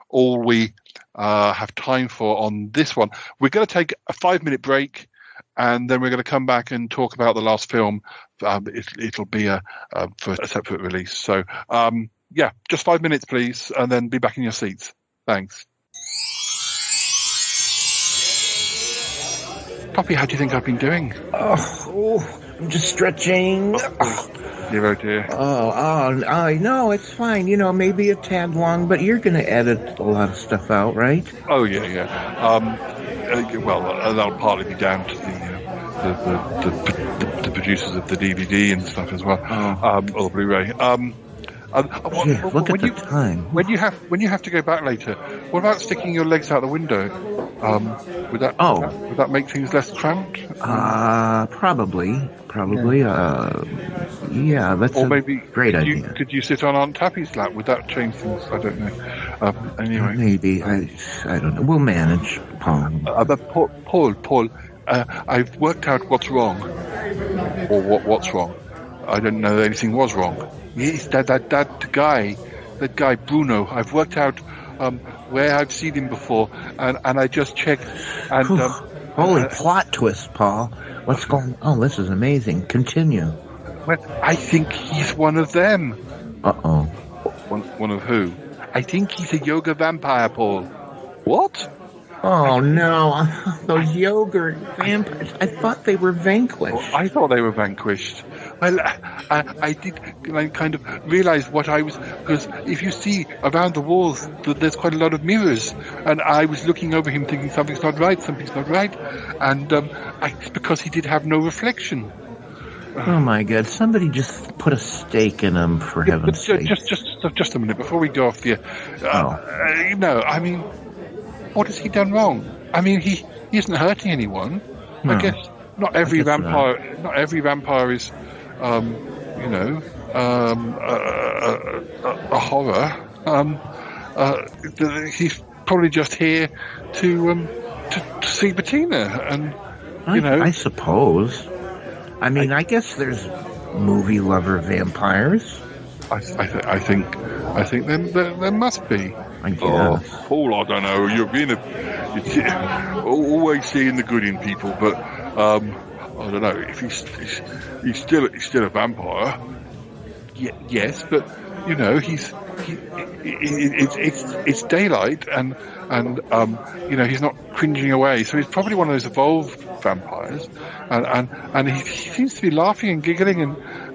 all we have time for on this one. We're going to take a 5-minute break, and then we're going to come back and talk about the last film. It'll be for a separate release. So, just 5 minutes, please, and then be back in your seats. Thanks. Poppy, how do you think I've been doing? Oh, I'm just stretching. Dear, oh dear. No, it's fine. Maybe a tad long, but you're going to edit a lot of stuff out, right? Oh, yeah. That'll partly be down to the producers of the DVD and stuff as well, or the Blu-ray. Look at the time. When you have to go back later, what about sticking your legs out the window? Would that make things less cramped? Probably. That's a great idea. Could you sit on Aunt Tappy's lap? Would that change things? I don't know. Anyway, maybe I don't know. We'll manage, Paul. Paul, I've worked out what's wrong, or what's wrong. I didn't know that anything was wrong. Yes, that guy Bruno. I've worked out where I've seen him before, and I just checked. And holy plot twist, Paul! What's going? Oh, this is amazing. Continue. Well, I think he's one of them. Uh-oh. One of who? I think he's a yoga vampire, Paul. What? Oh, no. Those yogurt vampires. I thought they were vanquished. I thought they were vanquished. Well, I did kind of realize what I was... Because if you see around the walls, there's quite a lot of mirrors. And I was looking over him thinking something's not right. And it's because he did have no reflection. Oh my God! Somebody just put a stake in him, for heaven's sake. Just a minute before we go off the. I mean, what has he done wrong? I mean, he isn't hurting anyone. No. I guess not every vampire. Not every vampire is, a horror. He's probably just here to see Bettina, and I suppose. I mean, I guess there's movie lover vampires. I think there must be. I guess. Paul, I don't know. You're always seeing the good in people, but I don't know if he's still a vampire. Yes, but it's daylight and he's not cringing away, so he's probably one of those evolved vampires, and he seems to be laughing and giggling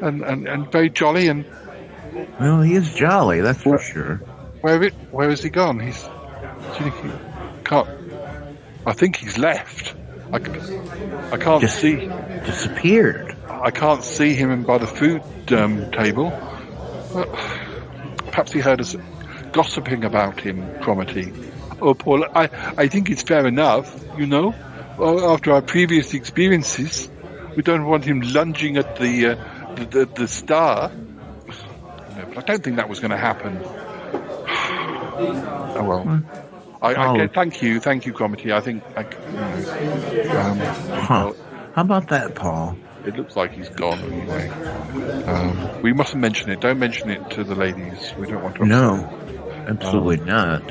and very jolly. And well, he is jolly, that's for sure. Where has he gone? I think he's left. I can't see. Disappeared. I can't see him by the food table. Perhaps he heard us gossiping about him, Cromitty. Oh, Paul, I think it's fair enough, after our previous experiences. We don't want him lunging at the star. No, but I don't think that was going to happen. Oh, well. Thank you, Cromitty. I think... How about that, Paul? It looks like he's gone anyway. We mustn't mention it. Don't mention it to the ladies. We don't want to. No, absolutely not.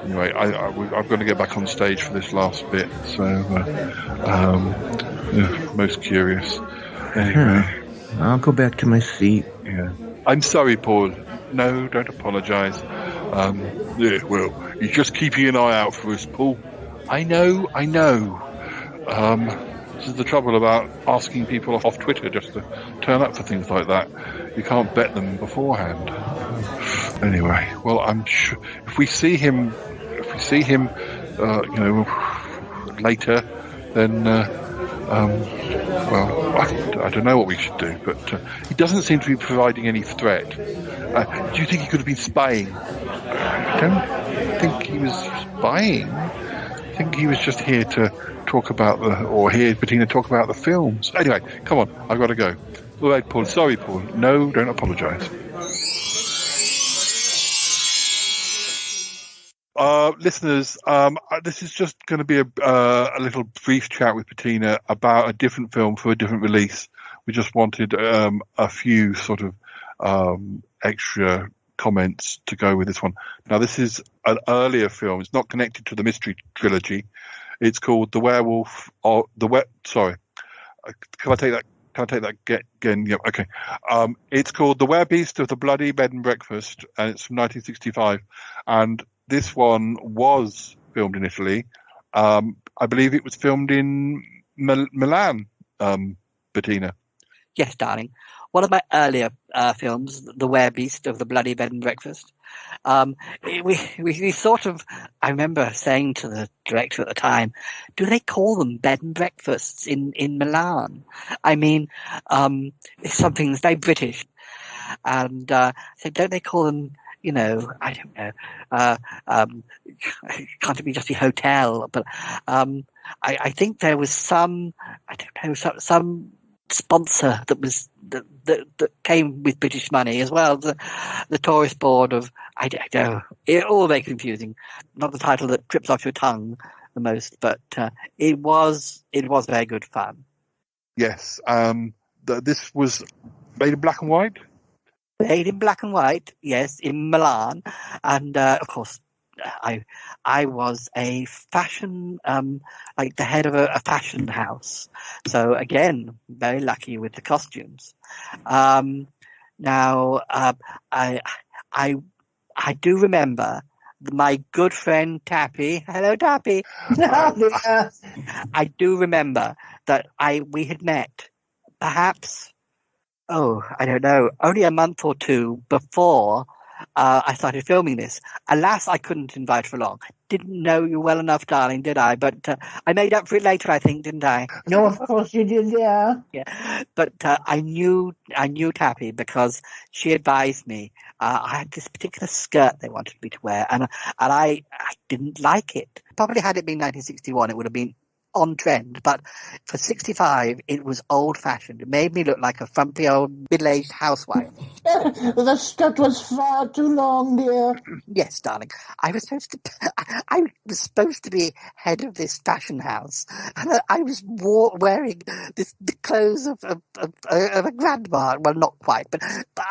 Anyway, I'm going to get back on stage for this last bit. So, most curious. Anyway, I'll go back to my seat. Yeah, I'm sorry, Paul. No, don't apologise. Well, you're just keeping an eye out for us, Paul. I know. This is the trouble about asking people off Twitter just to turn up for things like that. You can't bet them beforehand. Anyway, well, I'm sure if we see him, later, then, I don't know what we should do. But he doesn't seem to be providing any threat. Do you think he could have been spying? I don't think he was spying. I think he was just here to talk about hear Bettina talk about the films. Anyway, come on, I've got to go. All right, Paul. Sorry, Paul. No, don't apologise. listeners, this is just going to be a little brief chat with Bettina about a different film for a different release. We just wanted a few sort of extra comments to go with this one. Now, this is an earlier film. It's not connected to the mystery trilogy. It's called The Werewolf or Sorry, can I take that? Can I take that again? Yeah, okay. It's called The Werebeast of the Bloody Bed and Breakfast, and it's from 1965. And this one was filmed in Italy. I believe it was filmed in Milan, Bettina. Yes, darling. One of my earlier films, The Werebeast of the Bloody Bed and Breakfast. We sort of, I remember saying to the director at the time, do they call them bed and breakfasts in Milan? I mean, it's something that's very British. And so don't they call them, I don't know, can't it be just a hotel? But I think there was some, I don't know, some sponsor that came with British money as well. The tourist board of, I don't know, it all very confusing. Not the title that trips off your tongue the most, but it was very good fun. Yes, this was made in black and white. Made in black and white, yes, in Milan, and of course, I was a fashion, like the head of a fashion house. So again, very lucky with the costumes. Now, I do remember my good friend Tappy. Hello, Tappy. I do remember that we had met, perhaps, I don't know, only a month or two before I started filming this. Alas, I couldn't invite for long. Didn't know you well enough, darling, did I? But I made up for it later, I think, didn't I? No, of course you did, yeah. Yeah, but I knew Tappy because she advised me. I had this particular skirt they wanted me to wear, and I didn't like it. Probably had it been 1961, it would have been on trend, but for 65 it was old-fashioned. It made me look like a frumpy old middle-aged housewife. The skirt was far too long, dear. Yes, darling. I was supposed to be head of this fashion house, and I was wearing the clothes of a grandma. Well, not quite, but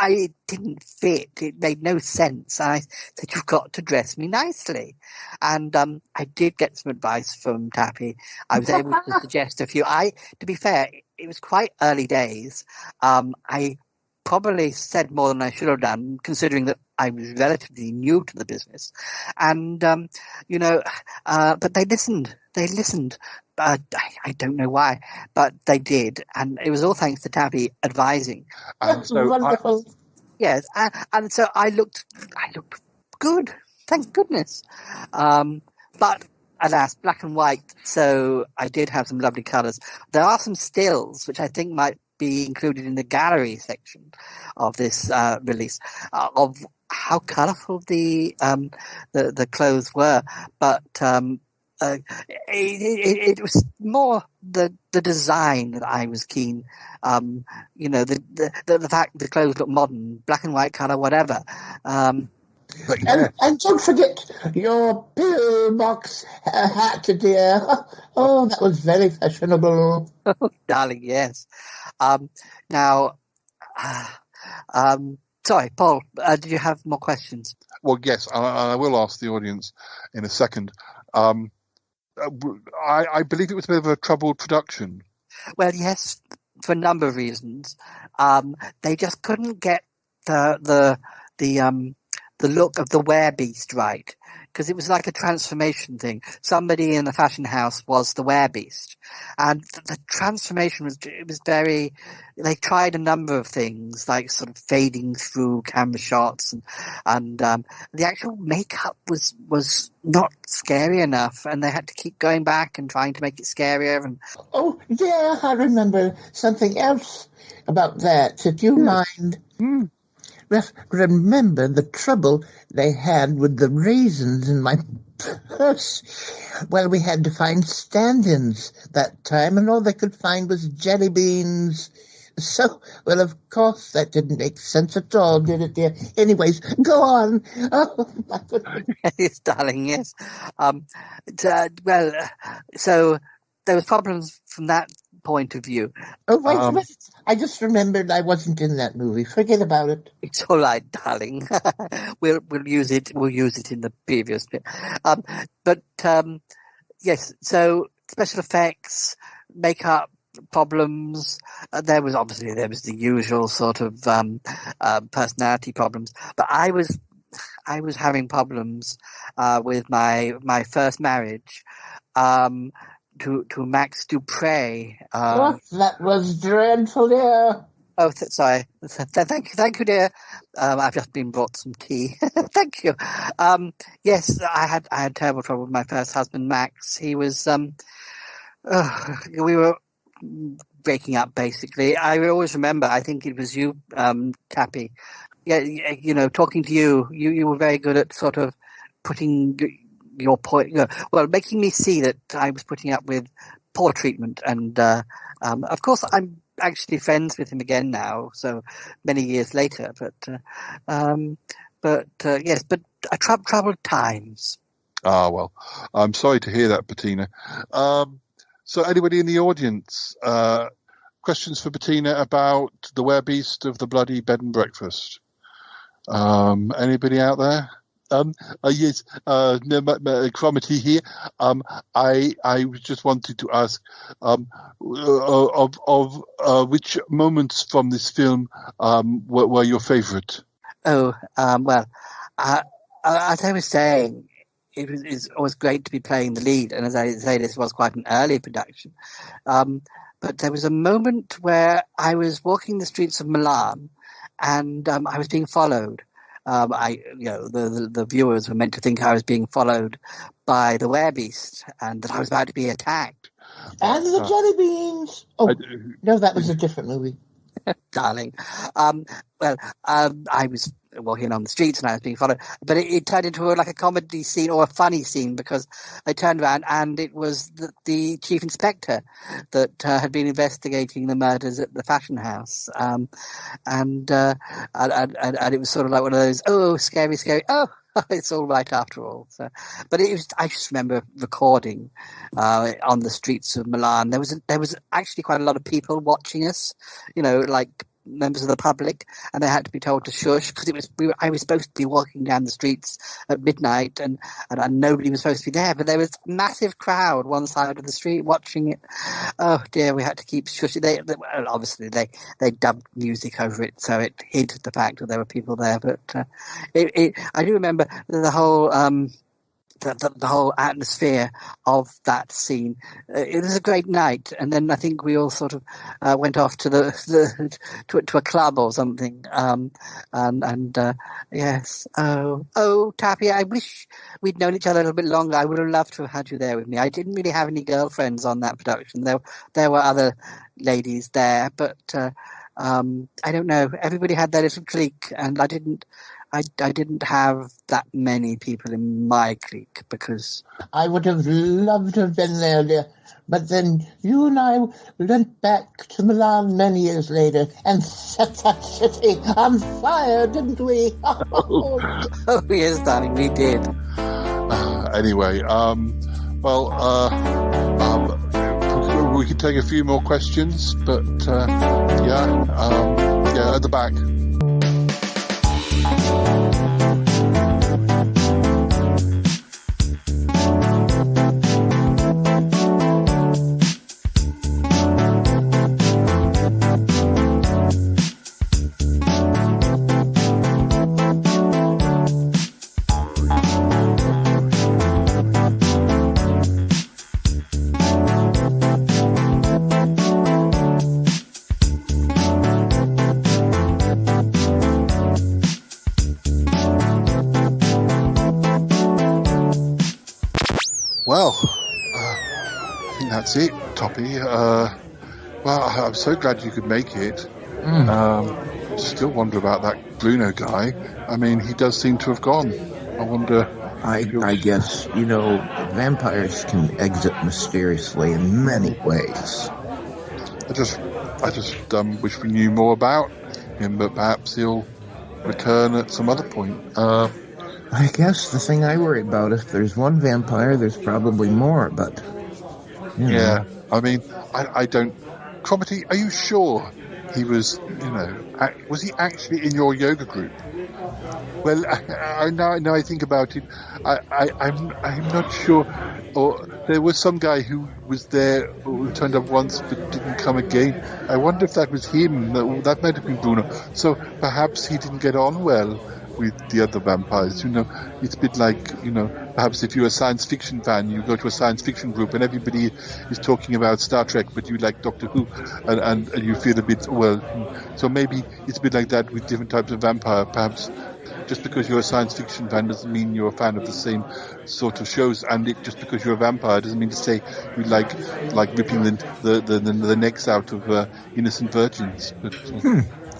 it didn't fit. It made no sense. I said, "You've got to dress me nicely," and I did get some advice from Tappy. I was able to suggest a few. To be fair, it was quite early days. I probably said more than I should have done, considering that I was relatively new to the business. And, but they listened. I don't know why, but they did. And it was all thanks to Tappy advising. That's wonderful. Yes. And so I looked good. Thank goodness. But alas, black and white. So I did have some lovely colours. There are some stills, which I think might be included in the gallery section of this release, of how colourful the clothes were. But it was more the design that I was keen. The fact the clothes look modern, black and white colour, whatever. And don't forget your pillbox hat, dear. Oh, that was very fashionable. Oh, darling, yes. Sorry, Paul, did you have more questions? Well, yes, I will ask the audience in a second. I believe it was a bit of a troubled production. Well, yes, for a number of reasons. They just couldn't get the look of the werebeast right, because it was like a transformation thing. Somebody in the fashion house was the werebeast, and the transformation was very. They tried a number of things, like sort of fading through camera shots, and the actual makeup was not scary enough, and they had to keep going back and trying to make it scarier. And oh, dear, I remember something else about that. Did you mind? Remember the trouble they had with the raisins in my purse? Well, we had to find stand-ins that time, and all they could find was jelly beans. So, well, of course, that didn't make sense at all, did it, dear? Anyways, go on. Oh, my goodness. Yes, darling, yes. So there was problems from that point of view. Oh, wait. I just remembered I wasn't in that movie. Forget about it. It's all right, darling. We'll use it. We'll use it in the previous bit. Yes. So special effects, makeup problems. There was the usual sort of personality problems. But I was having problems with my first marriage to Max Dupre. That was dreadful, dear. Oh, sorry. Thank you, dear. I've just been brought some tea. Thank you. Yes, I had terrible trouble with my first husband, Max. He was we were breaking up basically. I always remember. I think it was you, Tappy. Yeah, talking to you. You were very good at sort of putting your point. Making me see that I was putting up with poor treatment, and of course I'm actually friends with him again now, so many years later. But troubled times. Ah, well, I'm sorry to hear that, Bettina. So anybody in the audience, questions for Bettina about the werebeast of the bloody bed and breakfast? Anybody out there? Yes, Cromitty here. I just wanted to ask of which moments from this film were your favourite? As I was saying, it was great to be playing the lead, and as I say, this was quite an early production. But there was a moment where I was walking the streets of Milan, and I was being followed. The viewers were meant to think I was being followed by the werebeast and that I was about to be attacked. And the jelly beans. Oh, no, that was a different movie. Darling. I was walking on the streets and I was being followed, but it turned into like a comedy scene or a funny scene because I turned around and it was the chief inspector that had been investigating the murders at the fashion house, and it was sort of like one of those scary, it's all right after all. So, but I just remember recording on the streets of Milan. There was actually quite a lot of people watching us, like members of the public, and they had to be told to shush because I was supposed to be walking down the streets at midnight, and nobody was supposed to be there. But there was a massive crowd one side of the street watching it. Oh dear, we had to keep shushing. Obviously they dubbed music over it, so it hid the fact that there were people there. But I do remember the whole. The whole atmosphere of that scene. It was a great night, and then I think we all sort of went off to to a club or something. Yes. Oh, Tappy, I wish we'd known each other a little bit longer. I would have loved to have had you there with me. I didn't really have any girlfriends on that production. There were other ladies there, but I don't know. Everybody had their little clique, and I didn't have that many people in my clique because I would have loved to have been there, dear. But then you and I went back to Milan many years later and set that city on fire, didn't we? Oh yes, darling, we did. Anyway, we could take a few more questions, but at the back. Well, I think that's it, Toppy. I'm so glad you could make it. Still wonder about that Bruno guy. I mean, he does seem to have gone. I wonder. I guess, vampires can exit mysteriously in many ways. I just I just wish we knew more about him, but perhaps he'll return at some other point. I guess the thing I worry about, if there's one vampire, there's probably more, but... Yeah, I mean, I don't... Cromitty, are you sure he was, was he actually in your yoga group? Well, now I think about it, I'm not sure. Or there was some guy who was there, who turned up once but didn't come again. I wonder if that was him. That might have been Bruno. So perhaps he didn't get on well with the other vampires. It's a bit like, perhaps if you're a science fiction fan, you go to a science fiction group and everybody is talking about Star Trek, but you like Doctor Who, and you feel a bit, so maybe it's a bit like that with different types of vampire. Perhaps just because you're a science fiction fan doesn't mean you're a fan of the same sort of shows, and just because you're a vampire doesn't mean to say you like ripping the necks out of innocent virgins. But,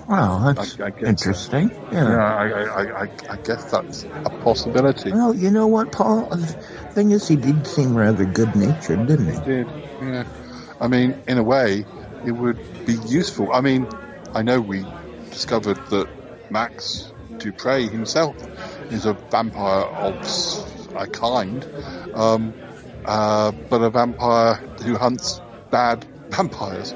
Well, that's interesting. Yeah, I guess that's a possibility. Well, you know what, Paul? The thing is, he did seem rather good-natured, didn't he? He did, yeah. I mean, in a way, it would be useful. I mean, I know we discovered that Evans-Du-Pres'S himself is a vampire of a kind, but a vampire who hunts bad vampires.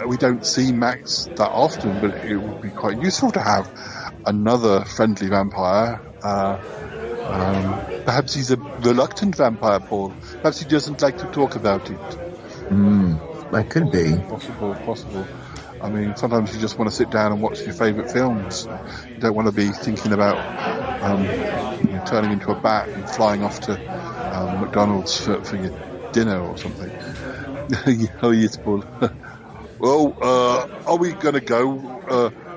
We don't see Max that often, but it would be quite useful to have another friendly vampire. Perhaps he's a reluctant vampire, Paul. Perhaps he doesn't like to talk about it. That could be. Possible. I mean, sometimes you just want to sit down and watch your favourite films. You don't want to be thinking about turning into a bat and flying off to McDonald's for your dinner or something. Oh, yes, Paul. Well, are we going to go?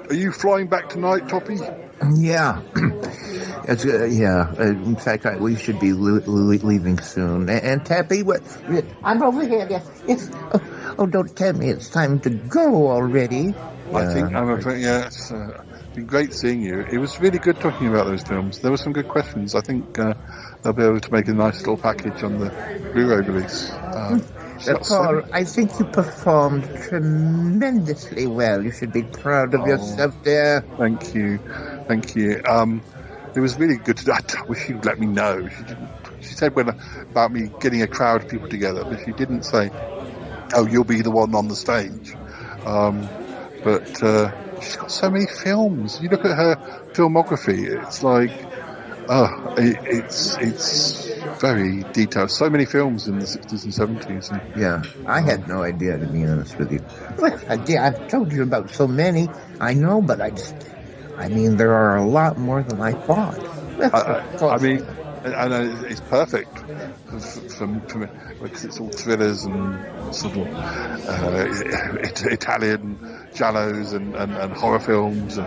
Are you flying back tonight, Toppy? Yeah. In fact, we should be leaving soon. And Tappy, what? I'm over here. Yes. Oh, don't tell me it's time to go already. I think I'm afraid. Yeah, it's been great seeing you. It was really good talking about those films. There were some good questions. I think they'll be able to make a nice little package on the Blu-ray release. Paul, I think you performed tremendously well. You should be proud of yourself there. Thank you. It was really good to. I wish you'd let me know. She said about me getting a crowd of people together, but she didn't say, "Oh, you'll be the one on the stage." But she's got so many films. You look at her filmography; it's like, it's very detailed. So many films in the 60s and 70s. And, I had no idea, to be honest with you. Well, I've told you about so many. I know, but I mean, there are a lot more than I thought. I mean, and it's perfect for me because it's all thrillers and sort of Italian giallos and horror films.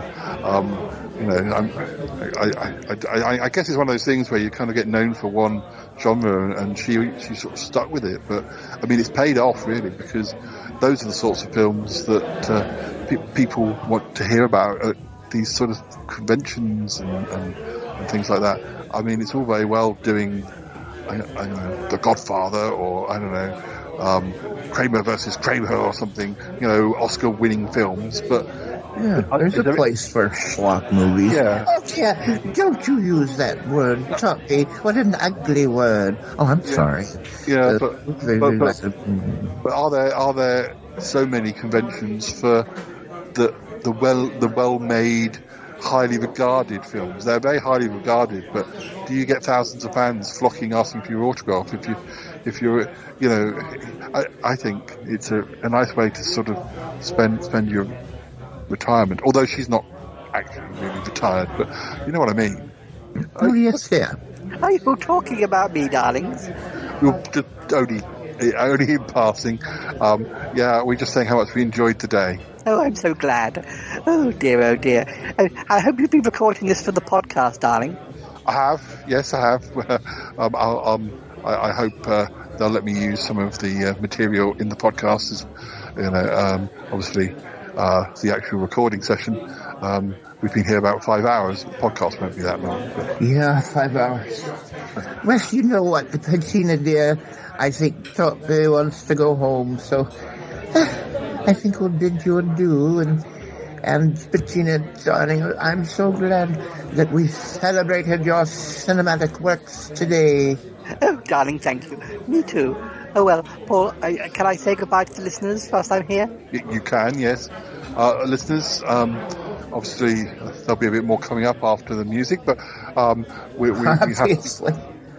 I guess it's one of those things where you kind of get known for one genre, and she sort of stuck with it. But I mean, it's paid off really, because those are the sorts of films that people want to hear about at these sort of conventions and things like that. I mean, it's all very well doing, I don't know, The Godfather, or I don't know, Kramer versus Kramer or something, Oscar-winning films, but there's a place for schlock movies. Yeah. Oh, yeah, don't you use that word, Toppy. What an ugly word. Oh, I'm sorry. Yeah, but are there so many conventions for the well-made, highly regarded films? They're very highly regarded, but do you get thousands of fans flocking asking for your autograph? If you're I think it's a nice way to sort of spend your retirement. Although she's not actually really retired, but you know what I mean. Oh yes, yeah. Are you talking about me, darlings? You're just only in passing. We're just saying how much we enjoyed today. Oh, I'm so glad. Oh dear. I hope you've been recording this for the podcast, darling. I have. Yes, I have. I hope they'll let me use some of the material in the podcast. Obviously, the actual recording session. we've been here about 5 hours. The podcast won't be that long. But. Yeah, 5 hours. Well, you know what, Bettina dear, I think Toppy wants to go home, so I think we'll bid you adieu. And Bettina, darling, I'm so glad that we celebrated your cinematic works today. Oh, darling, thank you. Me too. Oh, well, Paul, can I say goodbye to the listeners whilst I'm here? You can, yes. Listeners, obviously there'll be a bit more coming up after the music, but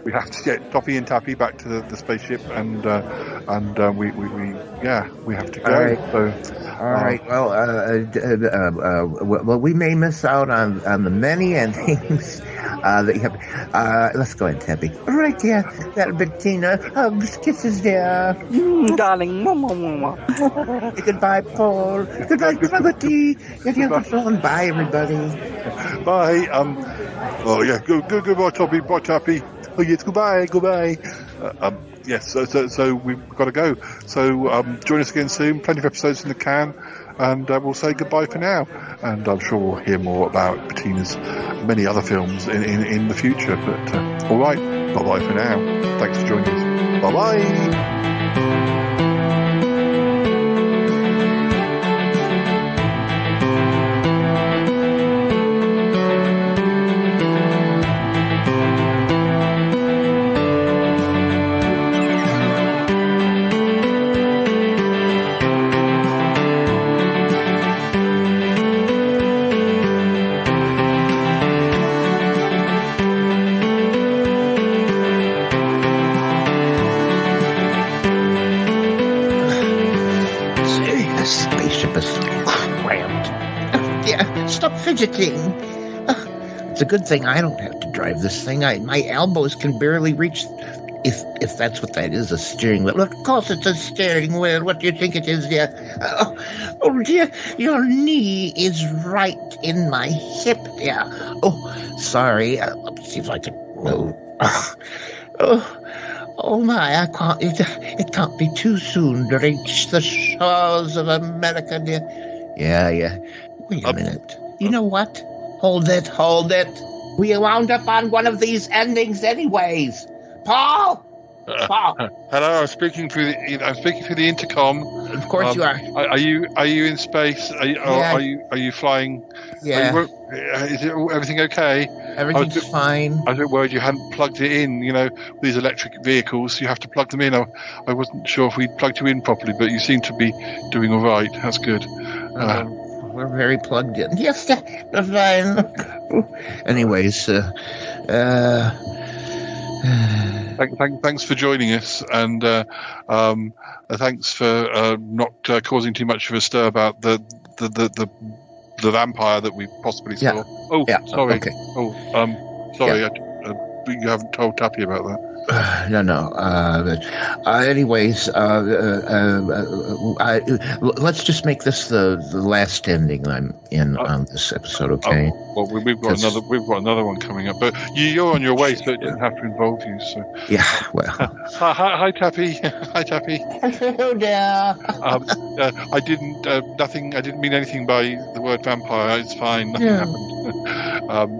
we have to get Toppy and Tappy back to the spaceship, and we have to go. All right. So, all right. Well, we may miss out on the many endings that you have. Let's go ahead, Tappy. All right, dear. That'll Bettina. Hugs, kisses, dear. Darling. Goodbye, Paul. Goodbye, Gravity. Bye, everybody. Bye. Oh yeah. Goodbye, Toppy. Bye, Tappy. Oh yes. Goodbye. Yes. So we've got to go. So join us again soon. Plenty of episodes in the can. And we'll say goodbye for now. And I'm sure we'll hear more about Bettina's many other films in the future. But all right, bye-bye for now. Thanks for joining us. Bye-bye. Fidgeting. It's a good thing I don't have to drive this thing. My elbows can barely reach, if that's what that is, a steering wheel. Of course it's a steering wheel. What do you think it is, dear? Oh, dear, your knee is right in my hip, dear. Oh, sorry. Let me see if I can move. Oh my, it can't be too soon to reach the shores of America, dear. Yeah. Wait a minute. You know what? Hold it. We wound up on one of these endings anyways. Paul? Hello, I'm speaking through the intercom. Of course you are. Are you in space? Are you flying? Yeah. Is everything okay? Everything's fine. I was a bit worried you hadn't plugged it in. You know, these electric vehicles, you have to plug them in. I wasn't sure if we'd plugged you in properly, but you seem to be doing all right. That's good. We're very plugged in. Yes, that's fine. Anyways, thanks for joining us, and thanks for not causing too much of a stir about the vampire that we possibly saw. Yeah. Oh, yeah. Sorry. Okay. Sorry. Yeah. You haven't told Tappy about that. No. Anyways, let's just make this the last ending I'm in on this episode, okay? Well, we've got another one coming up, but you're on your way, so it didn't have to involve you. So yeah, well. Hi, Tappy. Hi, Tappy. Hello there. I didn't mean anything by the word vampire. It's fine. Nothing happened.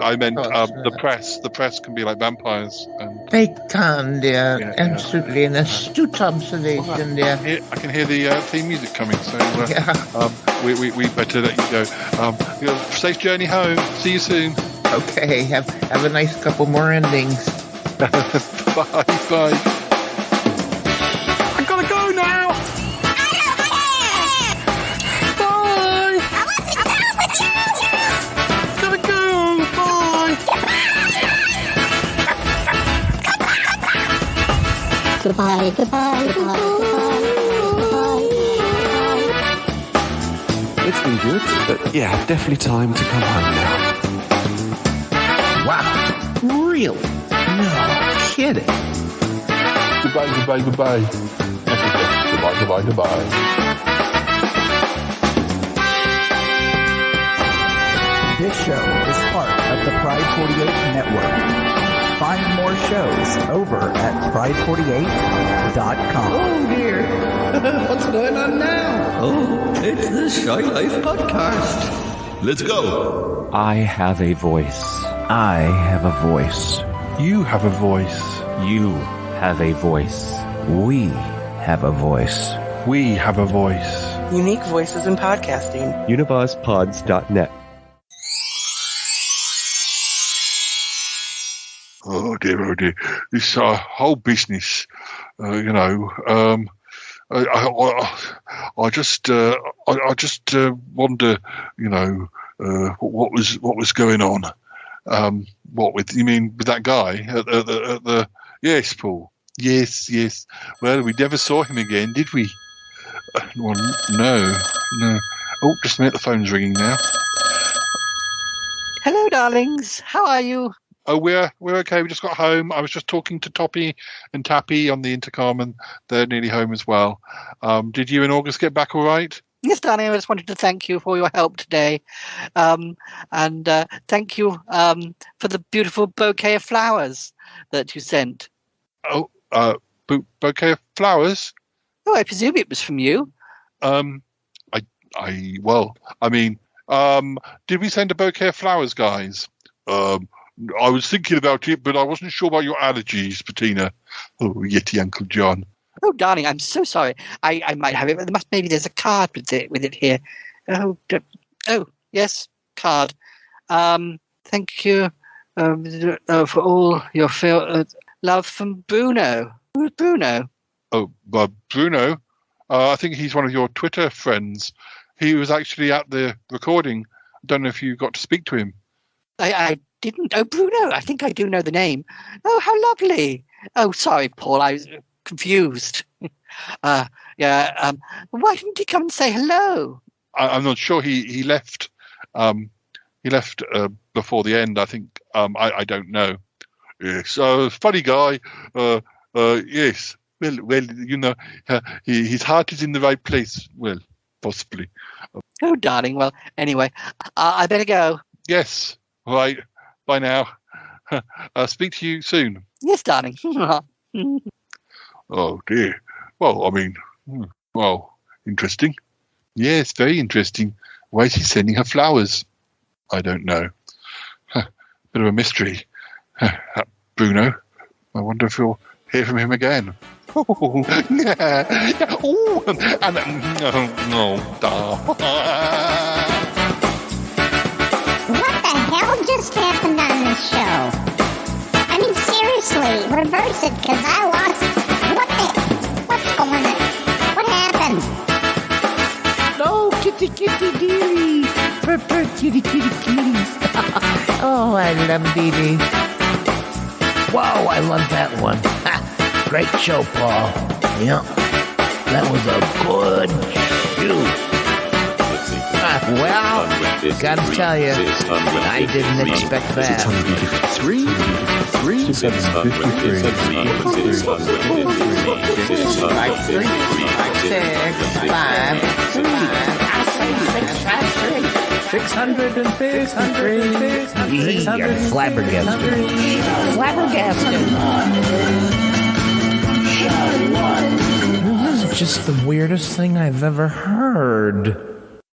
I meant the press. The press can be like vampires. They can, dear. Absolutely. An astute observation, dear. I can hear the theme music coming, so we better let you go. Safe journey home. See you soon. Okay. Have a nice couple more endings. Bye. I gotta go now. Bye. Gotta go. Bye. Goodbye. It's been good, but yeah, definitely time to come home now. Wow. Really? No kidding. Goodbye. Goodbye. This show is part of the Pride 48 network. Find more shows over at pride48.com. Oh dear. What's going on now? Oh, it's the Shy Life Podcast. Let's go. I have a voice. I have a voice. You have a voice. You have a voice. We have a voice. We have a voice. Unique voices in podcasting. UnivazPods.net. Oh dear. This whole business, I just wonder, what was going on? With that guy at the? Yes, Paul. Yes. Well, we never saw him again, did we? Well, no. Oh, just a minute. The phone's ringing now. Hello, darlings. How are you? Oh, we're okay. We just got home. I was just talking to Toppy and Tappy on the intercom, and they're nearly home as well. Did you and August get back all right? Yes, darling. I just wanted to thank you for your help today, and thank you for the beautiful bouquet of flowers that you sent. Oh, bouquet of flowers? Oh, I presume it was from you. Did we send a bouquet of flowers, guys? I was thinking about it, but I wasn't sure about your allergies, Bettina. Oh, Yeti Uncle John. Oh, darling, I'm so sorry. I might have it. Maybe there's a card with it here. Oh, yes, card. Thank you for all your love from Bruno. Who's Bruno? Oh, Bruno? I think he's one of your Twitter friends. He was actually at the recording. I don't know if you got to speak to him. I didn't. Oh, Bruno. I think I do know the name. Oh, how lovely. Oh, sorry, Paul. I was confused. Why didn't he come and say hello? I'm not sure. He left. He left before the end. I think. I don't know. Yes. Funny guy. Yes. Well. His heart is in the right place. Well, possibly. Oh, darling. Well, anyway, I better go. Yes. Right. Bye now. Speak to you soon. Yes, darling. Oh, dear. Well, interesting. Yes, very interesting. Why is he sending her flowers? I don't know. Bit of a mystery. Bruno. I wonder if we'll hear from him again. Oh, yeah. Oh, What the hell just happened on this show? I mean, seriously, reverse it, because I lost. What's going on? What happened? Oh, kitty dearie. Purr, kitty. Oh, I love Dee. Whoa, I love that one. Great show, Paul. Yep, that was a good shoot. Well, gotta tell you, I didn't expect that. 653. 653. You're flabbergasted. This is just the weirdest thing I've ever heard.